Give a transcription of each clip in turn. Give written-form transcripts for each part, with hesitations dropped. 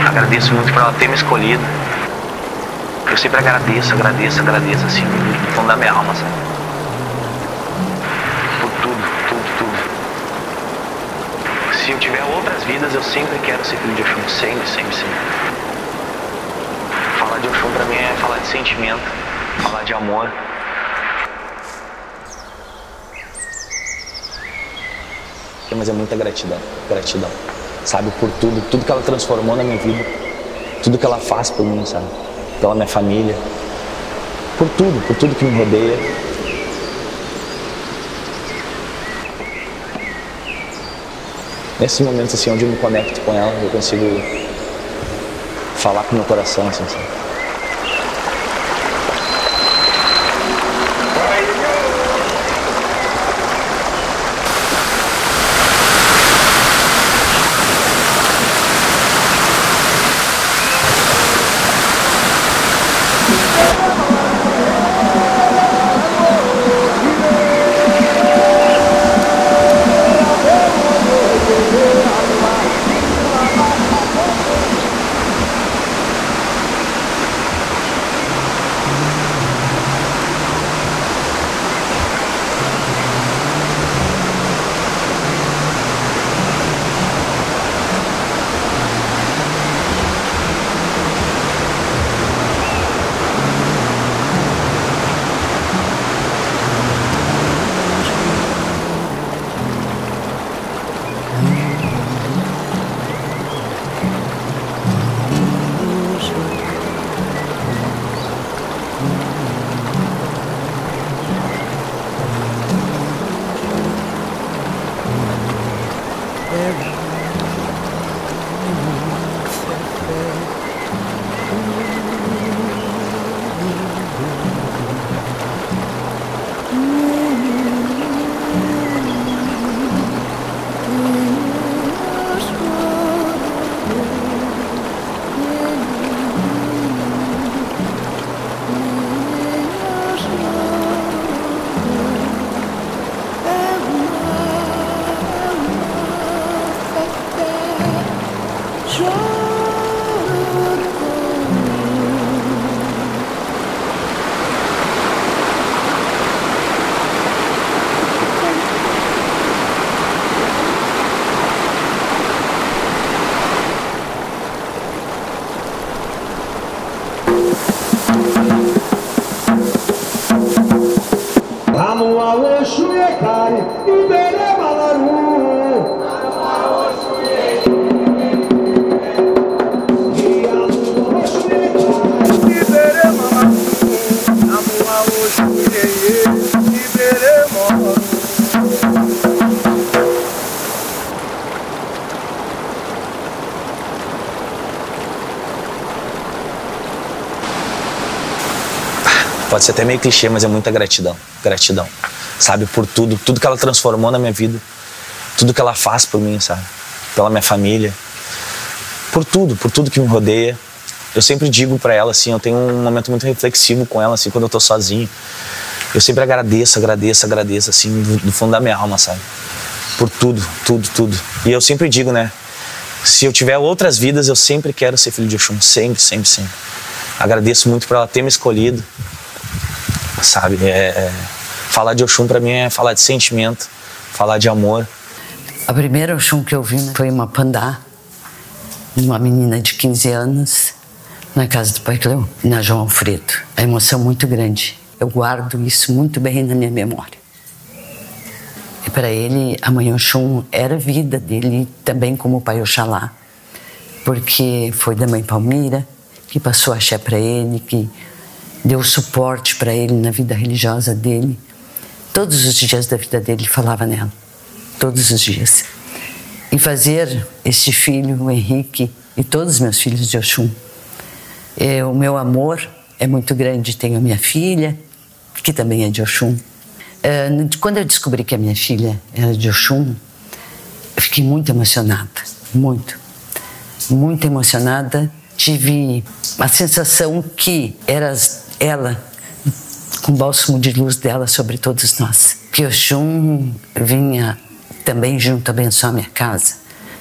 Agradeço muito por ela ter me escolhido. Eu sempre agradeço, assim, do fundo da minha alma, sabe? Por tudo. Se eu tiver outras vidas, eu sempre quero ser filho de Oxum, sempre. Falar de Oxum pra mim é falar de sentimento, falar de amor. Mas é muita gratidão, sabe, por tudo que ela transformou na minha vida, tudo que ela faz por mim, sabe, pela minha família, por tudo que me rodeia. Nesses momentos assim, onde eu me conecto com ela, eu consigo falar com o meu coração, assim, sabe? Pode ser até meio clichê, mas é muita gratidão, sabe, por tudo que ela transformou na minha vida, tudo que ela faz por mim, sabe, pela minha família, por tudo que me rodeia. Eu sempre digo pra ela, assim, eu tenho um momento muito reflexivo com ela, assim, quando eu tô sozinho. Eu sempre agradeço, assim, do fundo da minha alma, sabe, por tudo. E eu sempre digo, né, se eu tiver outras vidas, eu sempre quero ser filho de Oxum, sempre. Agradeço muito por ela ter me escolhido. Sabe, falar de Oxum pra mim é falar de sentimento, falar de amor. A primeira Oxum que eu vi foi uma pandá, uma menina de 15 anos, na casa do Pai Cleo, na João Alfredo. A emoção muito grande. Eu guardo isso muito bem na minha memória. E para ele, a mãe Oxum era a vida dele, também como o pai Oxalá, porque foi da mãe Palmira que passou axé para ele, que deu suporte para ele na vida religiosa dele. Todos os dias da vida dele falava nela, todos os dias. E fazer este filho, o Henrique, e todos os meus filhos de Oxum, o meu amor é muito grande. Tenho a minha filha, que também é de Oxum. Quando eu descobri que a minha filha era de Oxum, eu fiquei muito emocionada, muito emocionada. Tive a sensação que ela, com o bálsamo de luz dela sobre todos nós. Que Oxum vinha também junto abençoar minha casa,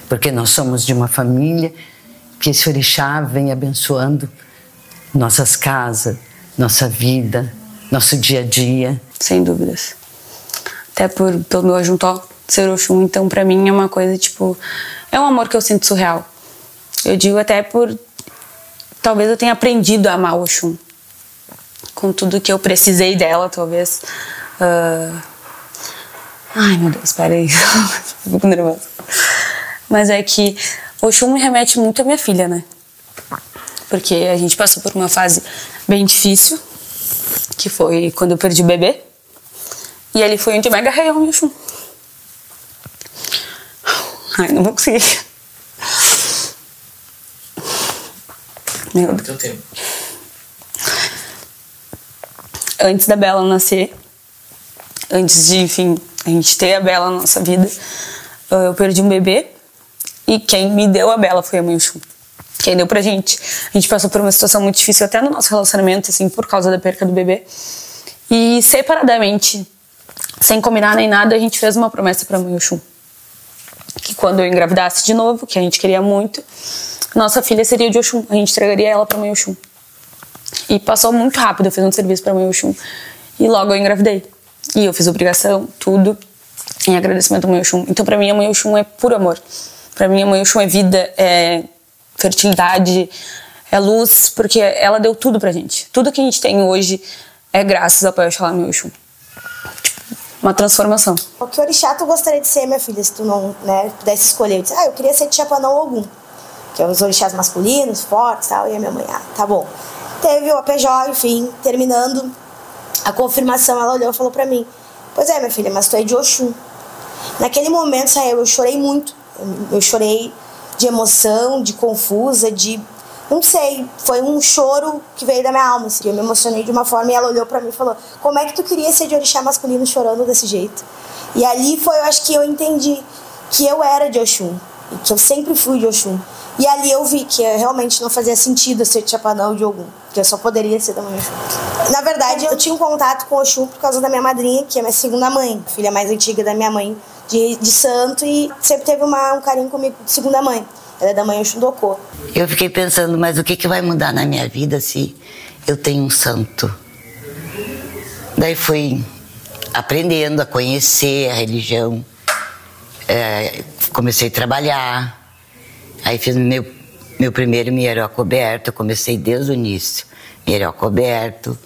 porque nós somos de uma família que esse orixá vem abençoando nossas casas, nossa vida, nosso dia a dia. Sem dúvidas. Até pelo meu ajuntó ser Oxum, então pra mim é uma coisa, tipo, é um amor que eu sinto surreal. Eu digo até talvez eu tenha aprendido a amar o Oxum, com tudo que eu precisei dela, talvez. Ai, meu Deus, peraí, fico nervosa. Mas é que o Oxum me remete muito à minha filha, né? Porque a gente passou por uma fase bem difícil, que foi quando eu perdi o bebê. E ali foi onde eu me agarrei ao meu Oxum. Ai, não vou conseguir. Meu Deus. Antes da Bela nascer, antes de, enfim, a gente ter a Bela na nossa vida, eu perdi um bebê. E quem me deu a Bela foi a mãe Oxum. Quem deu pra gente. A gente passou por uma situação muito difícil até no nosso relacionamento, assim, por causa da perca do bebê. E separadamente, sem combinar nem nada, a gente fez uma promessa pra mãe Oxum. Que quando eu engravidasse de novo, que a gente queria muito, nossa filha seria de Oxum. A gente entregaria ela pra mãe Oxum. E passou muito rápido, eu fiz um serviço pra mãe Oxum. E logo eu engravidei. E eu fiz obrigação, tudo, em agradecimento à mãe Oxum. Então pra mim a mãe Oxum é puro amor. Pra mim a mãe Oxum é vida, é fertilidade, é luz, porque ela deu tudo pra gente. Tudo que a gente tem hoje é graças ao Pai Oxalá, mãe Oxum. Uma transformação. O que orixá tu gostaria de ser, minha filha, se tu não, né, pudesse escolher? Eu disse, eu queria ser Tchapanã ou Ogum, que é os orixás masculinos, fortes e tal. E a minha mãe, tá bom. Teve o APJ, enfim, terminando a confirmação, ela olhou e falou pra mim, pois é, minha filha, mas tu é de Oxum. Naquele momento, eu chorei muito. Eu chorei de emoção, de confusa, de... Não sei, foi um choro que veio da minha alma, assim. Eu me emocionei de uma forma e ela olhou pra mim e falou, como é que tu queria ser de orixá masculino chorando desse jeito? E ali foi, eu acho que eu entendi que eu era de Oxum, que eu sempre fui de Oxum. E ali eu vi que realmente não fazia sentido eu ser de Tchapanã ou de Ogum, que eu só poderia ser da mãe Oxum. Na verdade, eu tinha um contato com Oxum por causa da minha madrinha, que é minha segunda mãe, filha mais antiga da minha mãe, de santo, e sempre teve um carinho comigo de segunda mãe. Ela é da mãe Oxum do Okô. Eu fiquei pensando, mas o que vai mudar na minha vida se eu tenho um santo? Daí fui aprendendo a conhecer a religião, comecei a trabalhar, aí fiz meu primeiro mieró coberto, eu comecei desde o início, mieró coberto,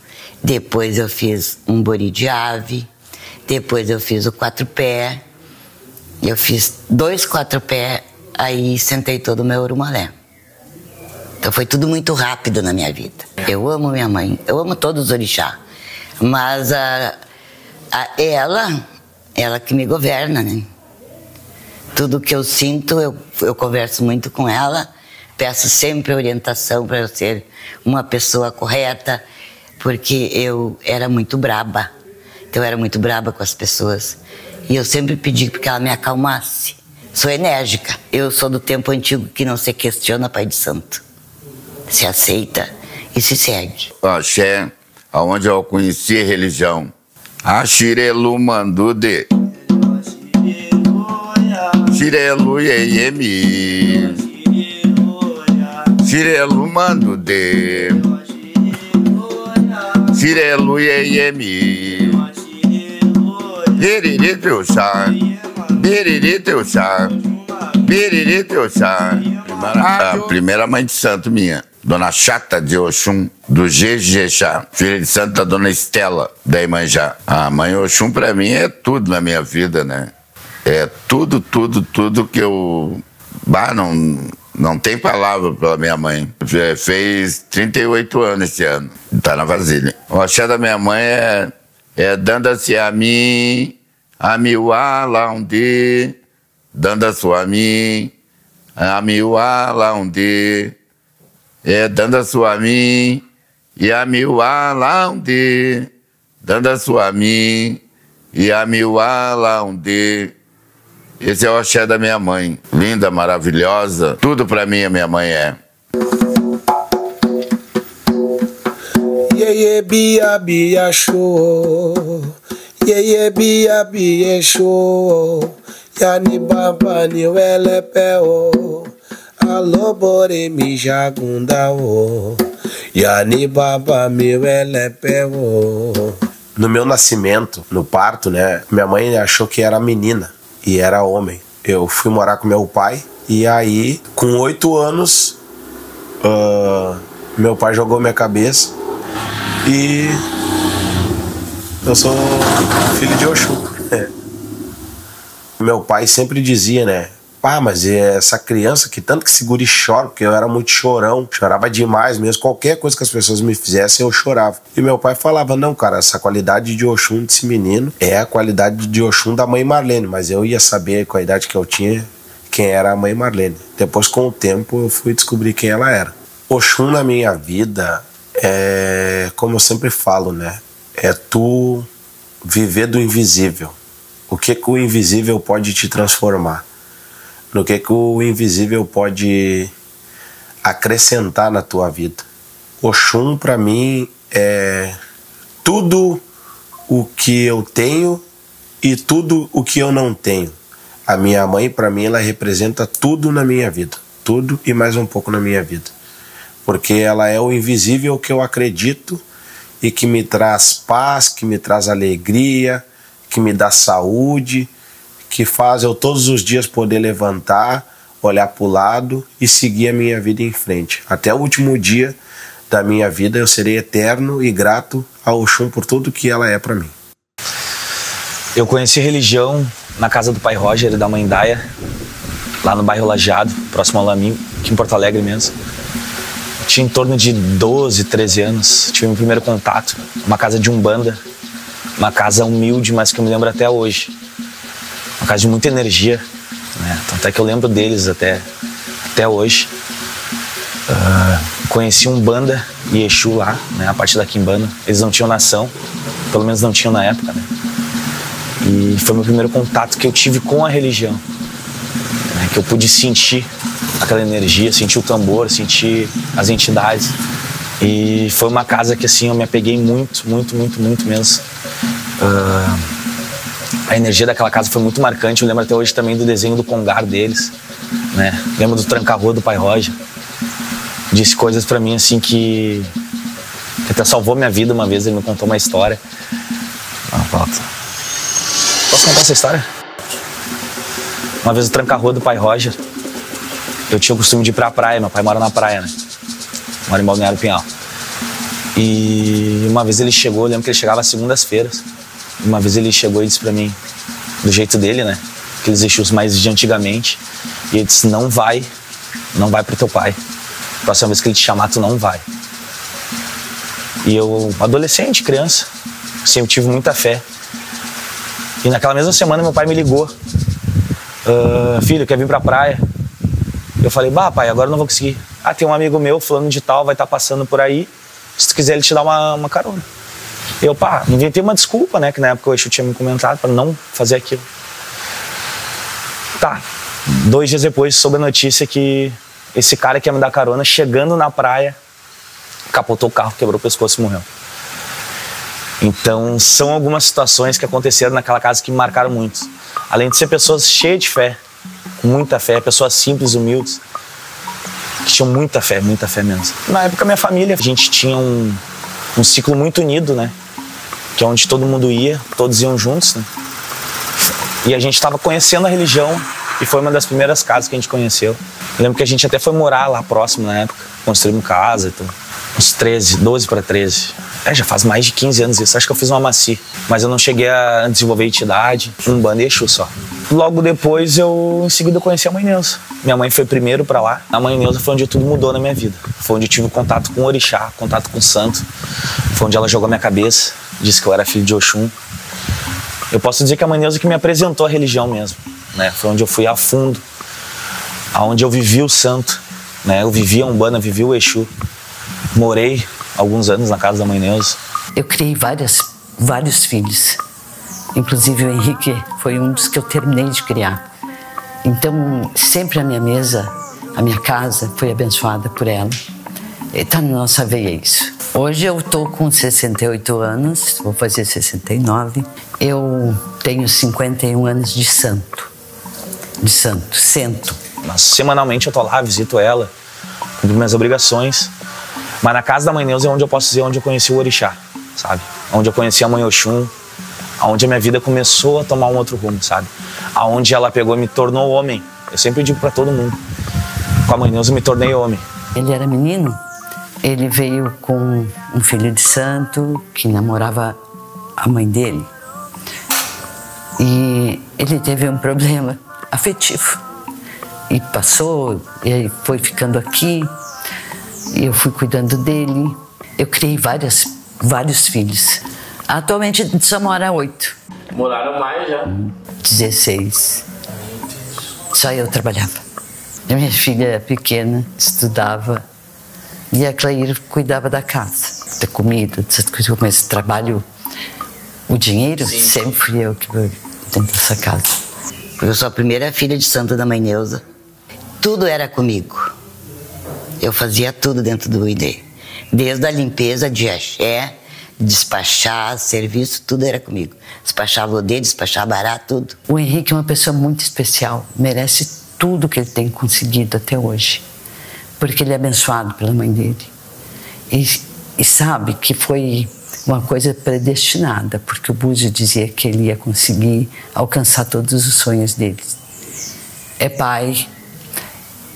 depois eu fiz um bori de ave, depois eu fiz o 4-pé, eu fiz 2 4-pé, aí sentei todo o meu urumolé. Então foi tudo muito rápido na minha vida. Eu amo minha mãe, eu amo todos os orixá, mas ela que me governa, né? Tudo que eu sinto, eu converso muito com ela, peço sempre orientação para eu ser uma pessoa correta, porque eu era muito braba. Então eu era muito braba com as pessoas. E eu sempre pedi que ela me acalmasse. Sou enérgica. Eu sou do tempo antigo que não se questiona Pai de Santo. Se aceita e se segue. Axé, aonde eu conheci a religião. Axirelu Mandude. Xirelu Yeyemi. Xirelu Mandude. Xirelu Yeyemi. Biriri Teuxá. Biriri Teuxá. Biriri Teuxá. A primeira mãe de santo minha, Dona Chata de Oxum, do Jejexá, filha de santo da Dona Estela, da Imanjá. A mãe Oxum pra mim é tudo na minha vida, né? É tudo que eu... não tem palavra pela minha mãe. Fez 38 anos esse ano, tá na vasilha. O axé da minha mãe é danda-se a mim, amiuá lá onde, danda-se a mim, amiuá lá onde, danda-se a mim, e amiuá lá onde, danda-se a mim, e amiuá lá onde. Esse é o axé da minha mãe. Linda, maravilhosa. Tudo pra mim a minha mãe é. Yeye bia bia show, yeye bia bia show, yani baba ni wele peo, alô bore mi jagunda o, yani baba mi wele peo. No meu nascimento, no parto, né, minha mãe achou que era menina e era homem. Eu fui morar com meu pai e aí, com 8 anos, meu pai jogou minha cabeça e eu sou filho de Oxum. Meu pai sempre dizia, né? Pá, mas essa criança que tanto que segura e chora, porque eu era muito chorão, chorava demais mesmo, qualquer coisa que as pessoas me fizessem eu chorava. E meu pai falava, não cara, essa qualidade de Oxum desse menino é a qualidade de Oxum da mãe Marlene, mas eu ia saber com a idade que eu tinha quem era a mãe Marlene. Depois com o tempo eu fui descobrir quem ela era. Oxum na minha vida é, como eu sempre falo, né, é tu viver do invisível. O que o invisível pode te transformar? No que o invisível pode acrescentar na tua vida. Oxum para mim é tudo o que eu tenho e tudo o que eu não tenho. A minha mãe para mim ela representa tudo na minha vida, tudo e mais um pouco na minha vida, porque ela é o invisível que eu acredito e que me traz paz, que me traz alegria, que me dá saúde, que faz eu todos os dias poder levantar, olhar para o lado e seguir a minha vida em frente. Até o último dia da minha vida eu serei eterno e grato ao Oxum por tudo que ela é para mim. Eu conheci religião na casa do pai Roger e da mãe Daia, lá no bairro Lajeado, próximo ao Laminho, aqui em Porto Alegre mesmo. Eu tinha em torno de 12, 13 anos, tive meu primeiro contato, uma casa de umbanda, uma casa humilde, mas que eu me lembro até hoje. Uma casa de muita energia, né? Tanto é que eu lembro deles até hoje. Conheci Umbanda e Exu lá, né? A parte da Quimbanda. Eles não tinham nação, pelo menos não tinham na época, né? E foi meu primeiro contato que eu tive com a religião, né? Que eu pude sentir aquela energia, sentir o tambor, sentir as entidades. E foi uma casa que assim eu me apeguei muito mesmo. A energia daquela casa foi muito marcante. Eu lembro até hoje também do desenho do Congar deles, né? Lembro do tranca-rua do pai Roger. Disse coisas pra mim assim que até salvou minha vida uma vez. Ele me contou uma história. Posso contar essa história? Uma vez o tranca-rua do pai Roger, eu tinha o costume de ir pra praia. Meu pai mora na praia, né? Mora em Balneário Pinhal. E uma vez ele chegou, eu lembro que ele chegava às segundas-feiras. Uma vez ele chegou e disse pra mim, do jeito dele, né? Aqueles Exus mais de antigamente. E ele disse, não vai pro teu pai. Próxima vez que ele te chamar, tu não vai. E eu, adolescente, criança, sempre tive muita fé. E naquela mesma semana meu pai me ligou. Filho, quer vir pra praia? Eu falei, bah pai, agora eu não vou conseguir. Ah, tem um amigo meu, fulano de tal, vai estar passando por aí. Se tu quiser ele te dá uma carona. Eu, inventei uma desculpa, né? Que na época o Exu tinha me comentado para não fazer aquilo. Tá. 2 dias depois soube a notícia que esse cara que ia me dar carona, chegando na praia, capotou o carro, quebrou o pescoço e morreu. Então são algumas situações que aconteceram naquela casa que me marcaram muito. Além de ser pessoas cheias de fé, com muita fé, pessoas simples, humildes, que tinham muita fé mesmo. Na época minha família, a gente tinha um ciclo muito unido, né? Que é onde todo mundo ia, todos iam juntos, né? E a gente estava conhecendo a religião e foi uma das primeiras casas que a gente conheceu. Eu lembro que a gente até foi morar lá próximo na época, construímos casa e tudo. Uns 12 para 13. Já faz mais de 15 anos isso, acho que eu fiz uma maci. Mas eu não cheguei a desenvolver entidade, Umbanda e Exu só. Logo depois eu, em seguida, conheci a mãe Neuza. Minha mãe foi primeiro pra lá. A mãe Neuza foi onde tudo mudou na minha vida. Foi onde eu tive contato com o orixá, contato com o santo. Foi onde ela jogou a minha cabeça, disse que eu era filho de Oxum. Eu posso dizer que a mãe Neuza que me apresentou a religião mesmo, né? Foi onde eu fui a fundo, aonde eu vivi o santo, né? Eu vivi a Umbanda, vivi o Exu. Morei alguns anos na casa da mãe Neuza. Eu criei vários filhos. Inclusive o Henrique foi um dos que eu terminei de criar. Então, sempre a minha mesa, a minha casa foi abençoada por ela. Está na nossa veia isso. Hoje eu tô com 68 anos, vou fazer 69. Eu tenho 51 anos de santo. Sento. Mas semanalmente eu tô lá, visito ela, cumpro minhas obrigações. Mas na casa da Mãe Neuza é onde eu posso dizer onde eu conheci o orixá, sabe? Onde eu conheci a Mãe Oxum, onde a minha vida começou a tomar um outro rumo, sabe? Aonde ela pegou e me tornou homem. Eu sempre digo pra todo mundo, com a Mãe Neuza eu me tornei homem. Ele era menino, ele veio com um filho de santo que namorava a mãe dele. E ele teve um problema afetivo. E passou, e aí foi ficando aqui, e eu fui cuidando dele. Eu criei vários filhos. Atualmente só mora 8. Moraram mais já? 16. Só eu trabalhava. A minha filha pequena estudava e a Clair cuidava da casa, da comida, dessas coisas. Eu comecei trabalho, o dinheiro, sim, sempre fui eu que dentro dessa casa. Eu sou a primeira filha de santo da Mãe Neuza. Tudo era comigo. Eu fazia tudo dentro do ID. Desde a limpeza de axé, despachar, serviço, tudo era comigo. Despachava o dedo, despachava barato, tudo. O Henrique é uma pessoa muito especial, merece tudo que ele tem conseguido até hoje, porque ele é abençoado pela mãe dele. E sabe que foi uma coisa predestinada, porque o Búzio dizia que ele ia conseguir alcançar todos os sonhos dele. É pai,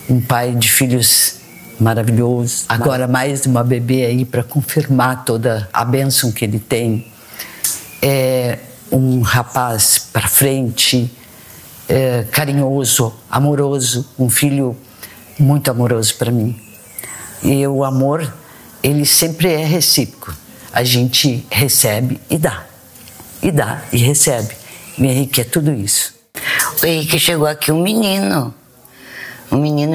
um pai de filhos maravilhoso. Agora mais uma bebê aí para confirmar toda a bênção que ele tem. É um rapaz para frente, carinhoso, amoroso, um filho muito amoroso para mim. E o amor, ele sempre é recíproco. A gente recebe e dá. E dá e recebe. O Henrique é tudo isso. O Henrique chegou aqui um menino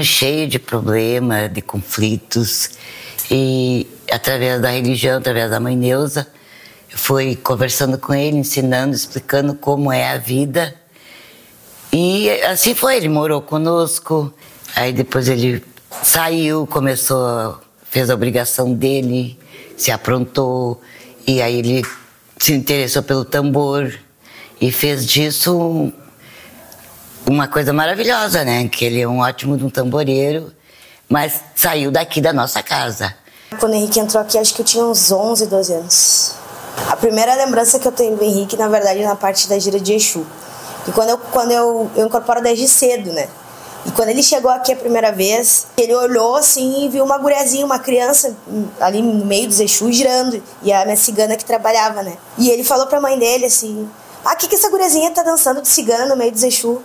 cheio de problemas, de conflitos. E através da religião, através da Mãe Neuza, foi conversando com ele, ensinando, explicando como é a vida. E assim foi, ele morou conosco. Aí depois ele saiu, fez a obrigação dele, se aprontou. E aí ele se interessou pelo tambor e fez disso uma coisa maravilhosa, né? Que ele é um ótimo tamboreiro, mas saiu daqui da nossa casa. Quando o Henrique entrou aqui, acho que eu tinha uns 11, 12 anos. A primeira lembrança que eu tenho do Henrique, na verdade, é na parte da gira de Exu. E quando eu incorporo desde cedo, né? E quando ele chegou aqui a primeira vez, ele olhou assim e viu uma guriazinha, uma criança ali no meio dos Exus girando. E a minha cigana que trabalhava, né? E ele falou pra mãe dele assim: "Ah, que essa guriazinha tá dançando de cigana no meio dos Exus?"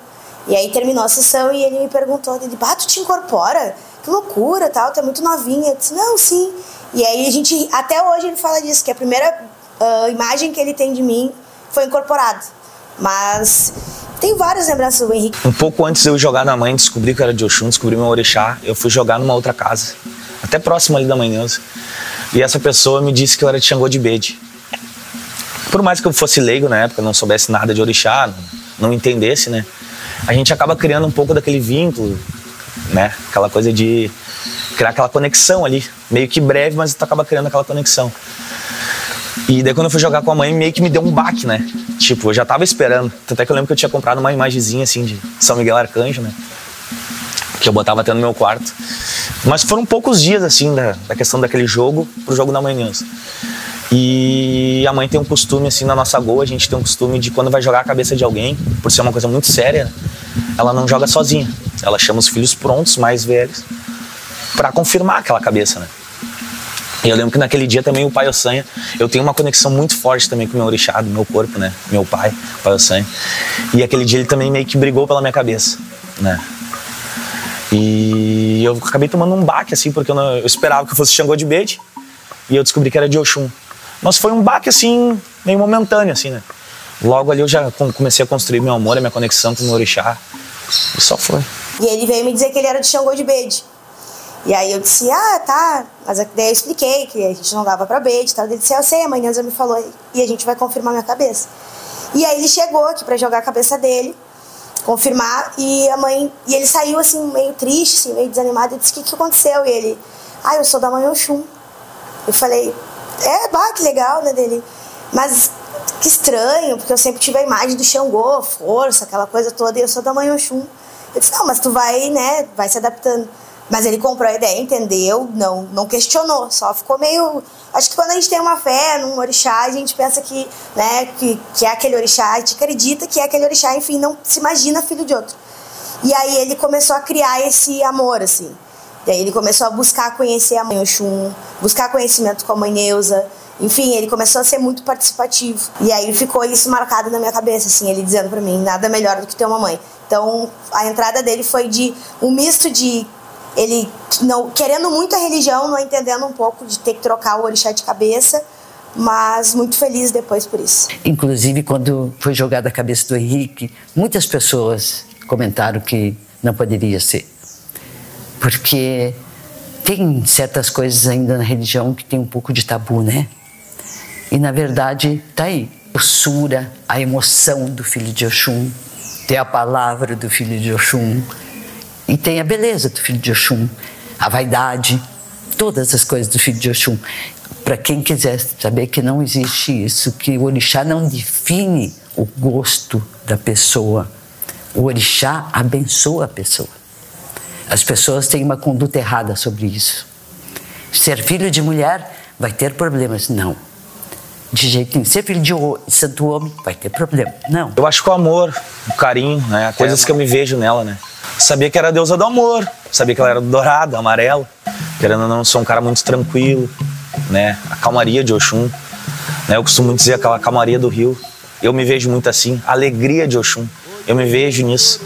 E aí terminou a sessão e ele me perguntou, ele: "Ah, tu te incorpora? Que loucura, tal, tu é muito novinha." Eu disse: "Não, sim." E aí até hoje ele fala disso, que a primeira imagem que ele tem de mim foi incorporado. Mas tem várias lembranças do Henrique. Um pouco antes de eu jogar na Mãe, descobri que eu era de Oxum, descobri meu orixá, eu fui jogar numa outra casa, até próximo ali da Mãe Neuza. E essa pessoa me disse que eu era de Xangô de Bede. Por mais que eu fosse leigo na época, não soubesse nada de orixá, não entendesse, né? A gente acaba criando um pouco daquele vínculo, né? Aquela coisa de criar aquela conexão ali, meio que breve, mas tu acaba criando aquela conexão. E daí quando eu fui jogar com a mãe, meio que me deu um baque, né? Tipo, eu já tava esperando. Até que eu lembro que eu tinha comprado uma imagenzinha assim de São Miguel Arcanjo, né? Que eu botava até no meu quarto. Mas foram poucos dias, assim, da questão daquele jogo pro jogo da Mãe Neuza. E a mãe tem um costume, assim, na nossa Goa, a gente tem um costume de quando vai jogar a cabeça de alguém, por ser uma coisa muito séria, ela não joga sozinha. Ela chama os filhos prontos, mais velhos, pra confirmar aquela cabeça, né? E eu lembro que naquele dia também o Pai Ossanha, eu tenho uma conexão muito forte também com o meu orixá, do meu corpo, né? Meu pai, o Pai Ossanha. E aquele dia ele também meio que brigou pela minha cabeça, né? E eu acabei tomando um baque, assim, porque eu esperava que eu fosse Xangô de Bede, e eu descobri que era de Oxum. Mas foi um baque, assim, meio momentâneo, assim, né? Logo ali eu já comecei a construir meu amor, a minha conexão com o meu orixá, e só foi. E ele veio me dizer que ele era de Xangô de Bede. E aí eu disse: "Ah, tá." Mas daí eu expliquei que a gente não dava pra Bede e tal. Ele disse: "Eu sei, a Mãe Neuza me falou e a gente vai confirmar minha cabeça." E aí ele chegou aqui pra jogar a cabeça dele, confirmar, e ele saiu assim, meio triste, assim, meio desanimado. Eu disse: "O que aconteceu?" E ele: "Ah, eu sou da Mãe Oxum." Eu falei: Que legal, né, dele. Mas que estranho, porque eu sempre tive a imagem do Xangô, força, aquela coisa toda, e eu sou da mãe Oxum. Eu disse, não, mas tu vai, né, vai se adaptando. Mas ele comprou a ideia, entendeu, não questionou, só ficou meio... Acho que quando a gente tem uma fé num orixá, a gente pensa que, né, que é aquele orixá, a gente acredita que é aquele orixá, enfim, não se imagina filho de outro. E aí ele começou a criar esse amor, assim. E aí ele começou a buscar conhecer a mãe Oxum, buscar conhecimento com a mãe Neuza. Enfim, ele começou a ser muito participativo. E aí ficou isso marcado na minha cabeça, assim, ele dizendo pra mim, nada melhor do que ter uma mãe. Então, a entrada dele foi de um misto de ele não querendo muito a religião, não entendendo um pouco de ter que trocar o orixá de cabeça, mas muito feliz depois por isso. Inclusive, quando foi jogada a cabeça do Henrique, muitas pessoas comentaram que não poderia ser. Porque tem certas coisas ainda na religião que tem um pouco de tabu, né? E, na verdade, tá aí. A doçura, a emoção do filho de Oxum, tem a palavra do filho de Oxum, e tem a beleza do filho de Oxum, a vaidade, todas as coisas do filho de Oxum. Para quem quiser saber que não existe isso, que o orixá não define o gosto da pessoa. O orixá abençoa a pessoa. As pessoas têm uma conduta errada sobre isso. Ser filho de mulher vai ter problemas. Não. De jeito nenhum. Ser filho de santo homem vai ter problema. Não. Eu acho que o amor, o carinho, né? Coisas que eu me vejo nela, né? Sabia que era a deusa do amor. Sabia que ela era dourada, amarela. Querendo ou não, sou um cara muito tranquilo, né? A calmaria de Oxum. Né? Eu costumo dizer aquela calmaria do rio. Eu me vejo muito assim. A alegria de Oxum. Eu me vejo nisso.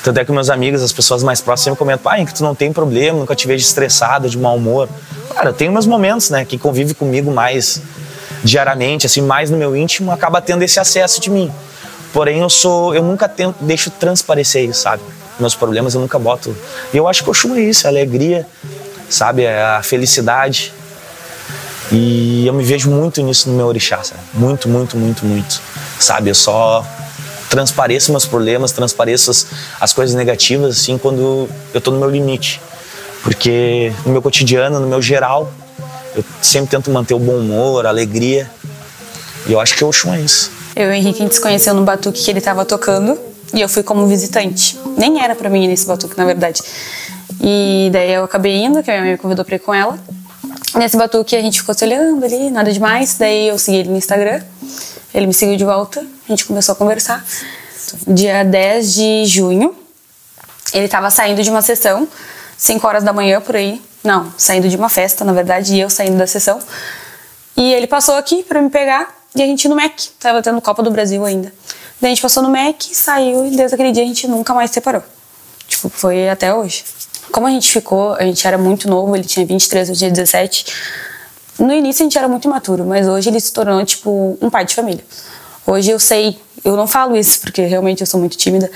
Tanto é que meus amigos, as pessoas mais próximas sempre comentam, pai, que tu não tem problema, nunca te vejo estressada, de mau humor. Cara, eu tenho meus momentos, né? Que convive comigo mais diariamente, assim, mais no meu íntimo, acaba tendo esse acesso de mim. Porém, eu nunca deixo transparecer isso, sabe? Meus problemas eu nunca boto. E eu acho que o Oxum é isso, a alegria, sabe? É a felicidade. E eu me vejo muito nisso no meu orixá, sabe? Muito, muito, muito, muito. Sabe? Eu só transpareço meus problemas, transpareço as coisas negativas, assim, quando eu tô no meu limite. Porque no meu cotidiano, no meu geral, eu sempre tento manter o bom humor, a alegria. E eu acho que o Oxum é isso. Eu e o Henrique, a gente se conheceu no batuque que ele tava tocando e eu fui como visitante. Nem era pra mim ir nesse batuque, na verdade. E daí eu acabei indo, que a minha mãe me convidou pra ir com ela. Nesse batuque a gente ficou se olhando ali, nada demais. Daí eu segui ele no Instagram, ele me seguiu de volta, a gente começou a conversar. Dia 10 de junho, ele tava saindo de uma sessão, 5 horas da manhã por aí. Não, saindo de uma festa, na verdade, e eu saindo da sessão. E ele passou aqui pra me pegar e a gente no Mac, tava tendo Copa do Brasil ainda. Daí a gente passou no Mac, saiu e desde aquele dia a gente nunca mais se separou. Tipo, foi até hoje. Como a gente ficou, a gente era muito novo, ele tinha 23, eu tinha 17. No início a gente era muito imaturo, mas hoje ele se tornou, tipo, um pai de família. Hoje eu sei, eu não falo isso porque realmente eu sou muito tímida,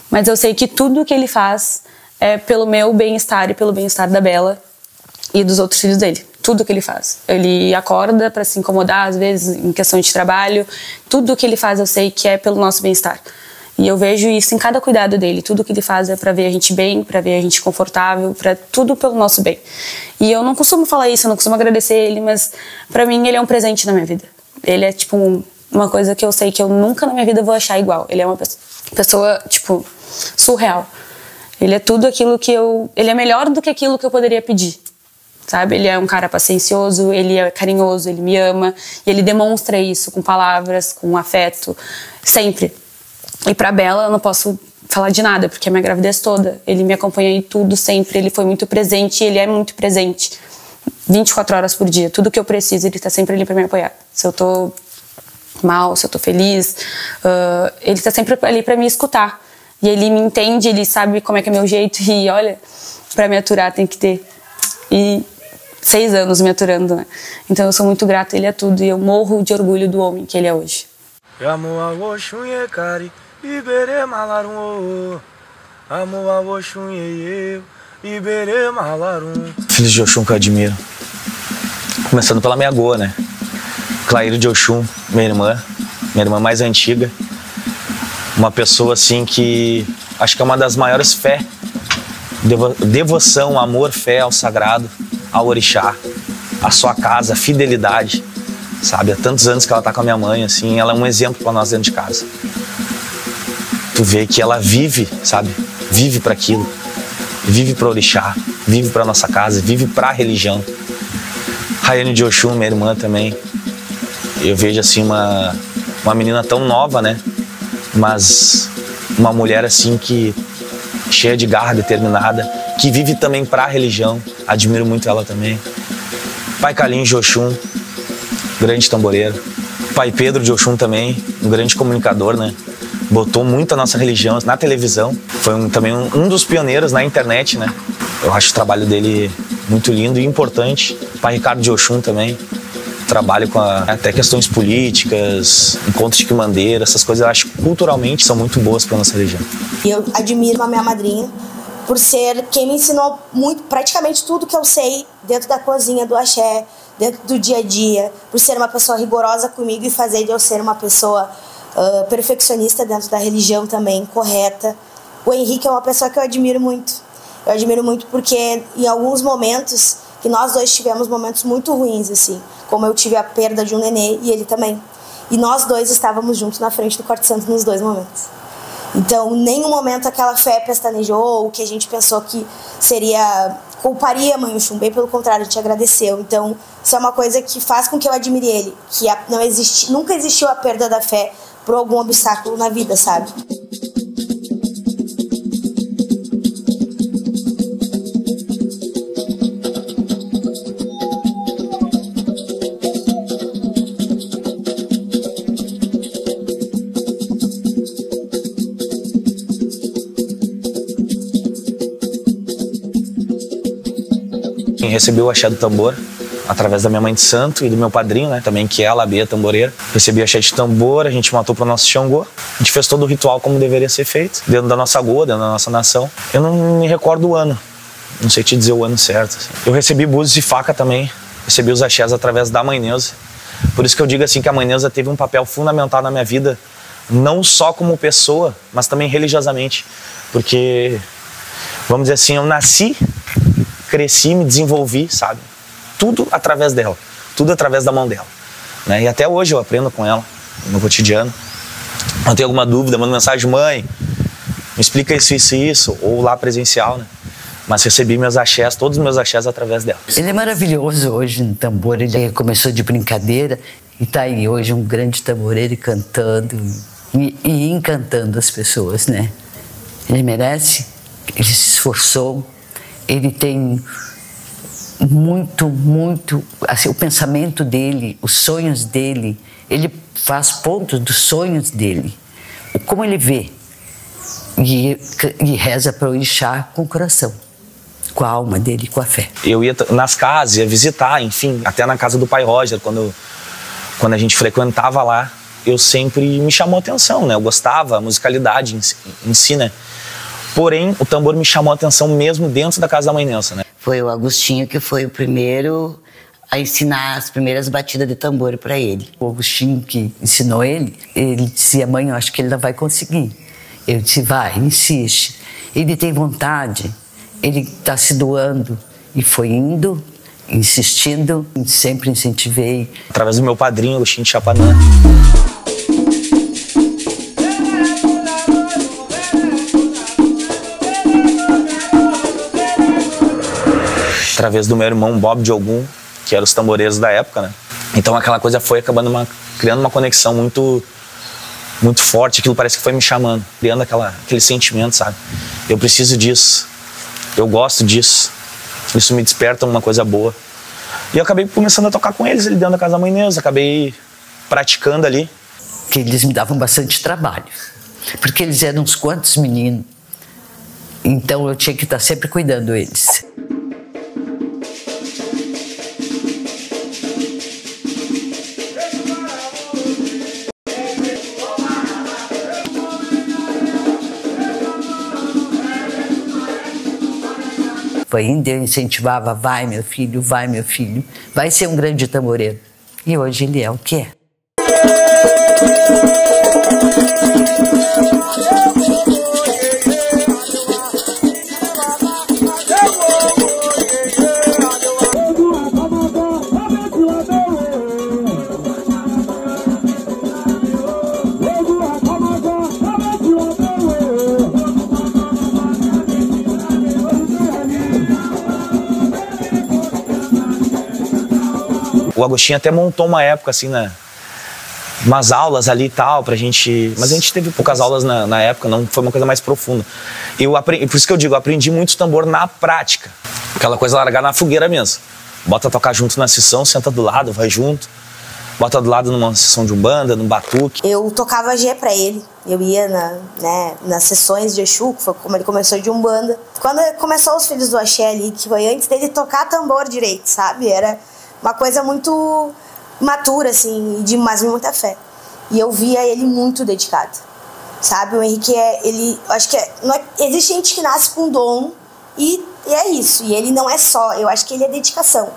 mas eu sei que tudo que ele faz é pelo meu bem-estar e pelo bem-estar da Bela e dos outros filhos dele. Tudo que ele faz. Ele acorda pra se incomodar, às vezes, em questão de trabalho. Tudo que ele faz eu sei que é pelo nosso bem-estar. E eu vejo isso em cada cuidado dele. Tudo que ele faz é pra ver a gente bem, pra ver a gente confortável, pra tudo pelo nosso bem. E eu não costumo falar isso, eu não costumo agradecer ele, mas pra mim ele é um presente na minha vida. Ele é, tipo, uma coisa que eu sei que eu nunca na minha vida vou achar igual. Ele é uma pessoa, tipo, surreal. Ele é tudo aquilo que eu... Ele é melhor do que aquilo que eu poderia pedir. Sabe? Ele é um cara paciencioso, ele é carinhoso, ele me ama. E ele demonstra isso com palavras, com afeto, sempre. E pra Bela eu não posso falar de nada, porque é minha gravidez toda. Ele me acompanha em tudo sempre, ele foi muito presente, ele é muito presente. 24 horas por dia, tudo que eu preciso, ele tá sempre ali pra me apoiar. Se eu tô mal, se eu tô feliz, ele tá sempre ali pra me escutar. E ele me entende, ele sabe como é que é meu jeito. E olha, pra me aturar tem que ter... E 6 anos me aturando, né? Então eu sou muito grata, ele é tudo. E eu morro de orgulho do homem que ele é hoje. Filhos de Oxum que eu admiro. Começando pela minha goa, né? Clair de Oxum, minha irmã mais antiga. Uma pessoa assim que acho que é uma das maiores fé, devoção, amor, fé ao sagrado, ao orixá, à sua casa, fidelidade. sabe? Há tantos anos que ela tá com a minha mãe, assim, ela é um exemplo para nós dentro de casa. Tu vê que ela vive, sabe? Vive para aquilo. Vive para orixá, vive para nossa casa, vive para a religião. Rayane de Oxum, minha irmã também. Eu vejo assim uma menina tão nova, né? Mas uma mulher assim que cheia de garra, determinada, que vive também para a religião. Admiro muito ela também. Pai Calim de Oxum, grande tamboreiro. Pai Pedro de Oxum também, um grande comunicador, né? Botou muito a nossa religião na televisão. Foi também um dos pioneiros na internet, né? Eu acho o trabalho dele muito lindo e importante. Pai Ricardo de Oxum também. Trabalho com até questões políticas, encontros de quimandeira, essas coisas eu acho que culturalmente são muito boas para nossa religião. E eu admiro a minha madrinha por ser quem me ensinou muito, praticamente tudo que eu sei dentro da cozinha do axé, dentro do dia a dia, por ser uma pessoa rigorosa comigo e fazer de eu ser uma pessoa perfeccionista dentro da religião também, correta. O Henrique é uma pessoa que eu admiro muito. Eu admiro muito porque em alguns momentos, que nós dois tivemos momentos muito ruins, assim, como eu tive a perda de um nenê e ele também. E nós dois estávamos juntos na frente do Quarto Santo nos dois momentos. Então, em nenhum momento aquela fé pestanejou, ou que a gente pensou que culparia a Mãe Oxum, bem pelo contrário, a gente agradeceu. Então, isso é uma coisa que faz com que eu admire ele, que nunca existiu a perda da fé por algum obstáculo na vida, sabe? Quem recebeu o axé do tambor através da minha mãe de santo e do meu padrinho, né, também, que é a Labia tamboreira. Recebi o axé de tambor, a gente matou para o nosso Xangô. A gente fez todo o ritual como deveria ser feito, dentro da nossa Goa, dentro da nossa nação. Eu não me recordo o ano, não sei te dizer o ano certo. Assim. Eu recebi búzios e faca também, recebi os axés através da Mãe Neuza. Por isso que eu digo assim que a Mãe Neuza teve um papel fundamental na minha vida, não só como pessoa, mas também religiosamente. Porque, vamos dizer assim, eu nasci, cresci, me desenvolvi, sabe? Tudo através dela, tudo através da mão dela, né? E até hoje eu aprendo com ela, no cotidiano. Eu tenho alguma dúvida, mando mensagem, mãe, me explica isso, ou lá presencial, né? Mas recebi meus axés, todos os meus axés através dela. Ele é maravilhoso hoje no tambor, ele começou de brincadeira e tá aí hoje um grande tamboreiro e cantando e encantando as pessoas, né? Ele merece, ele se esforçou, ele tem muito, assim, o pensamento dele, os sonhos dele, ele faz pontos dos sonhos dele, como ele vê, e reza para o orixá com o coração, com a alma dele, com a fé. Eu ia nas casas, ia visitar, enfim, até na casa do pai Roger, quando a gente frequentava lá, eu sempre me chamou a atenção, né? Eu gostava, a musicalidade em si, né? Porém, o tambor me chamou a atenção mesmo dentro da casa da Mãe Neuza, né? Foi o Agostinho que foi o primeiro a ensinar as primeiras batidas de tambor para ele. O Agostinho que ensinou ele dizia, mãe, eu acho que ele não vai conseguir. Eu disse, vai, insiste. Ele tem vontade, ele está se doando. E foi indo, insistindo, sempre incentivei. Através do meu padrinho, Agostinho de Chapanã. Através do meu irmão Bob de Ogum, que eram os tamboreiros da época, né? Então aquela coisa foi acabando criando uma conexão muito forte, aquilo parece que foi me chamando, criando aquele sentimento, sabe? Eu preciso disso, eu gosto disso, isso me desperta uma coisa boa. E eu acabei começando a tocar com eles ali dentro da casa da Mãe Neuza, acabei praticando ali. Que eles me davam bastante trabalho, porque eles eram uns quantos meninos, então eu tinha que estar sempre cuidando deles. Foi indo, eu incentivava, vai meu filho, vai ser um grande tamboreiro. E hoje ele é o que é. O Agostinho até montou uma época, assim, umas aulas ali e tal, pra gente... Mas a gente teve poucas aulas na época, não foi uma coisa mais profunda. Por isso que eu digo, eu aprendi muito tambor na prática. Aquela coisa largar na fogueira mesmo. Bota tocar junto na sessão, senta do lado, vai junto. Bota do lado numa sessão de umbanda, num batuque. Eu tocava G pra ele. Eu ia nas sessões de Exu, que foi como ele começou de umbanda. Quando começou os Filhos do Axé ali, que foi antes dele tocar tambor direito, sabe? Era uma coisa muito matura, assim, mas de muita fé. E eu via ele muito dedicado, sabe? O Henrique acho que existe gente que nasce com dom e é isso. E ele não é só, eu acho que ele é dedicação,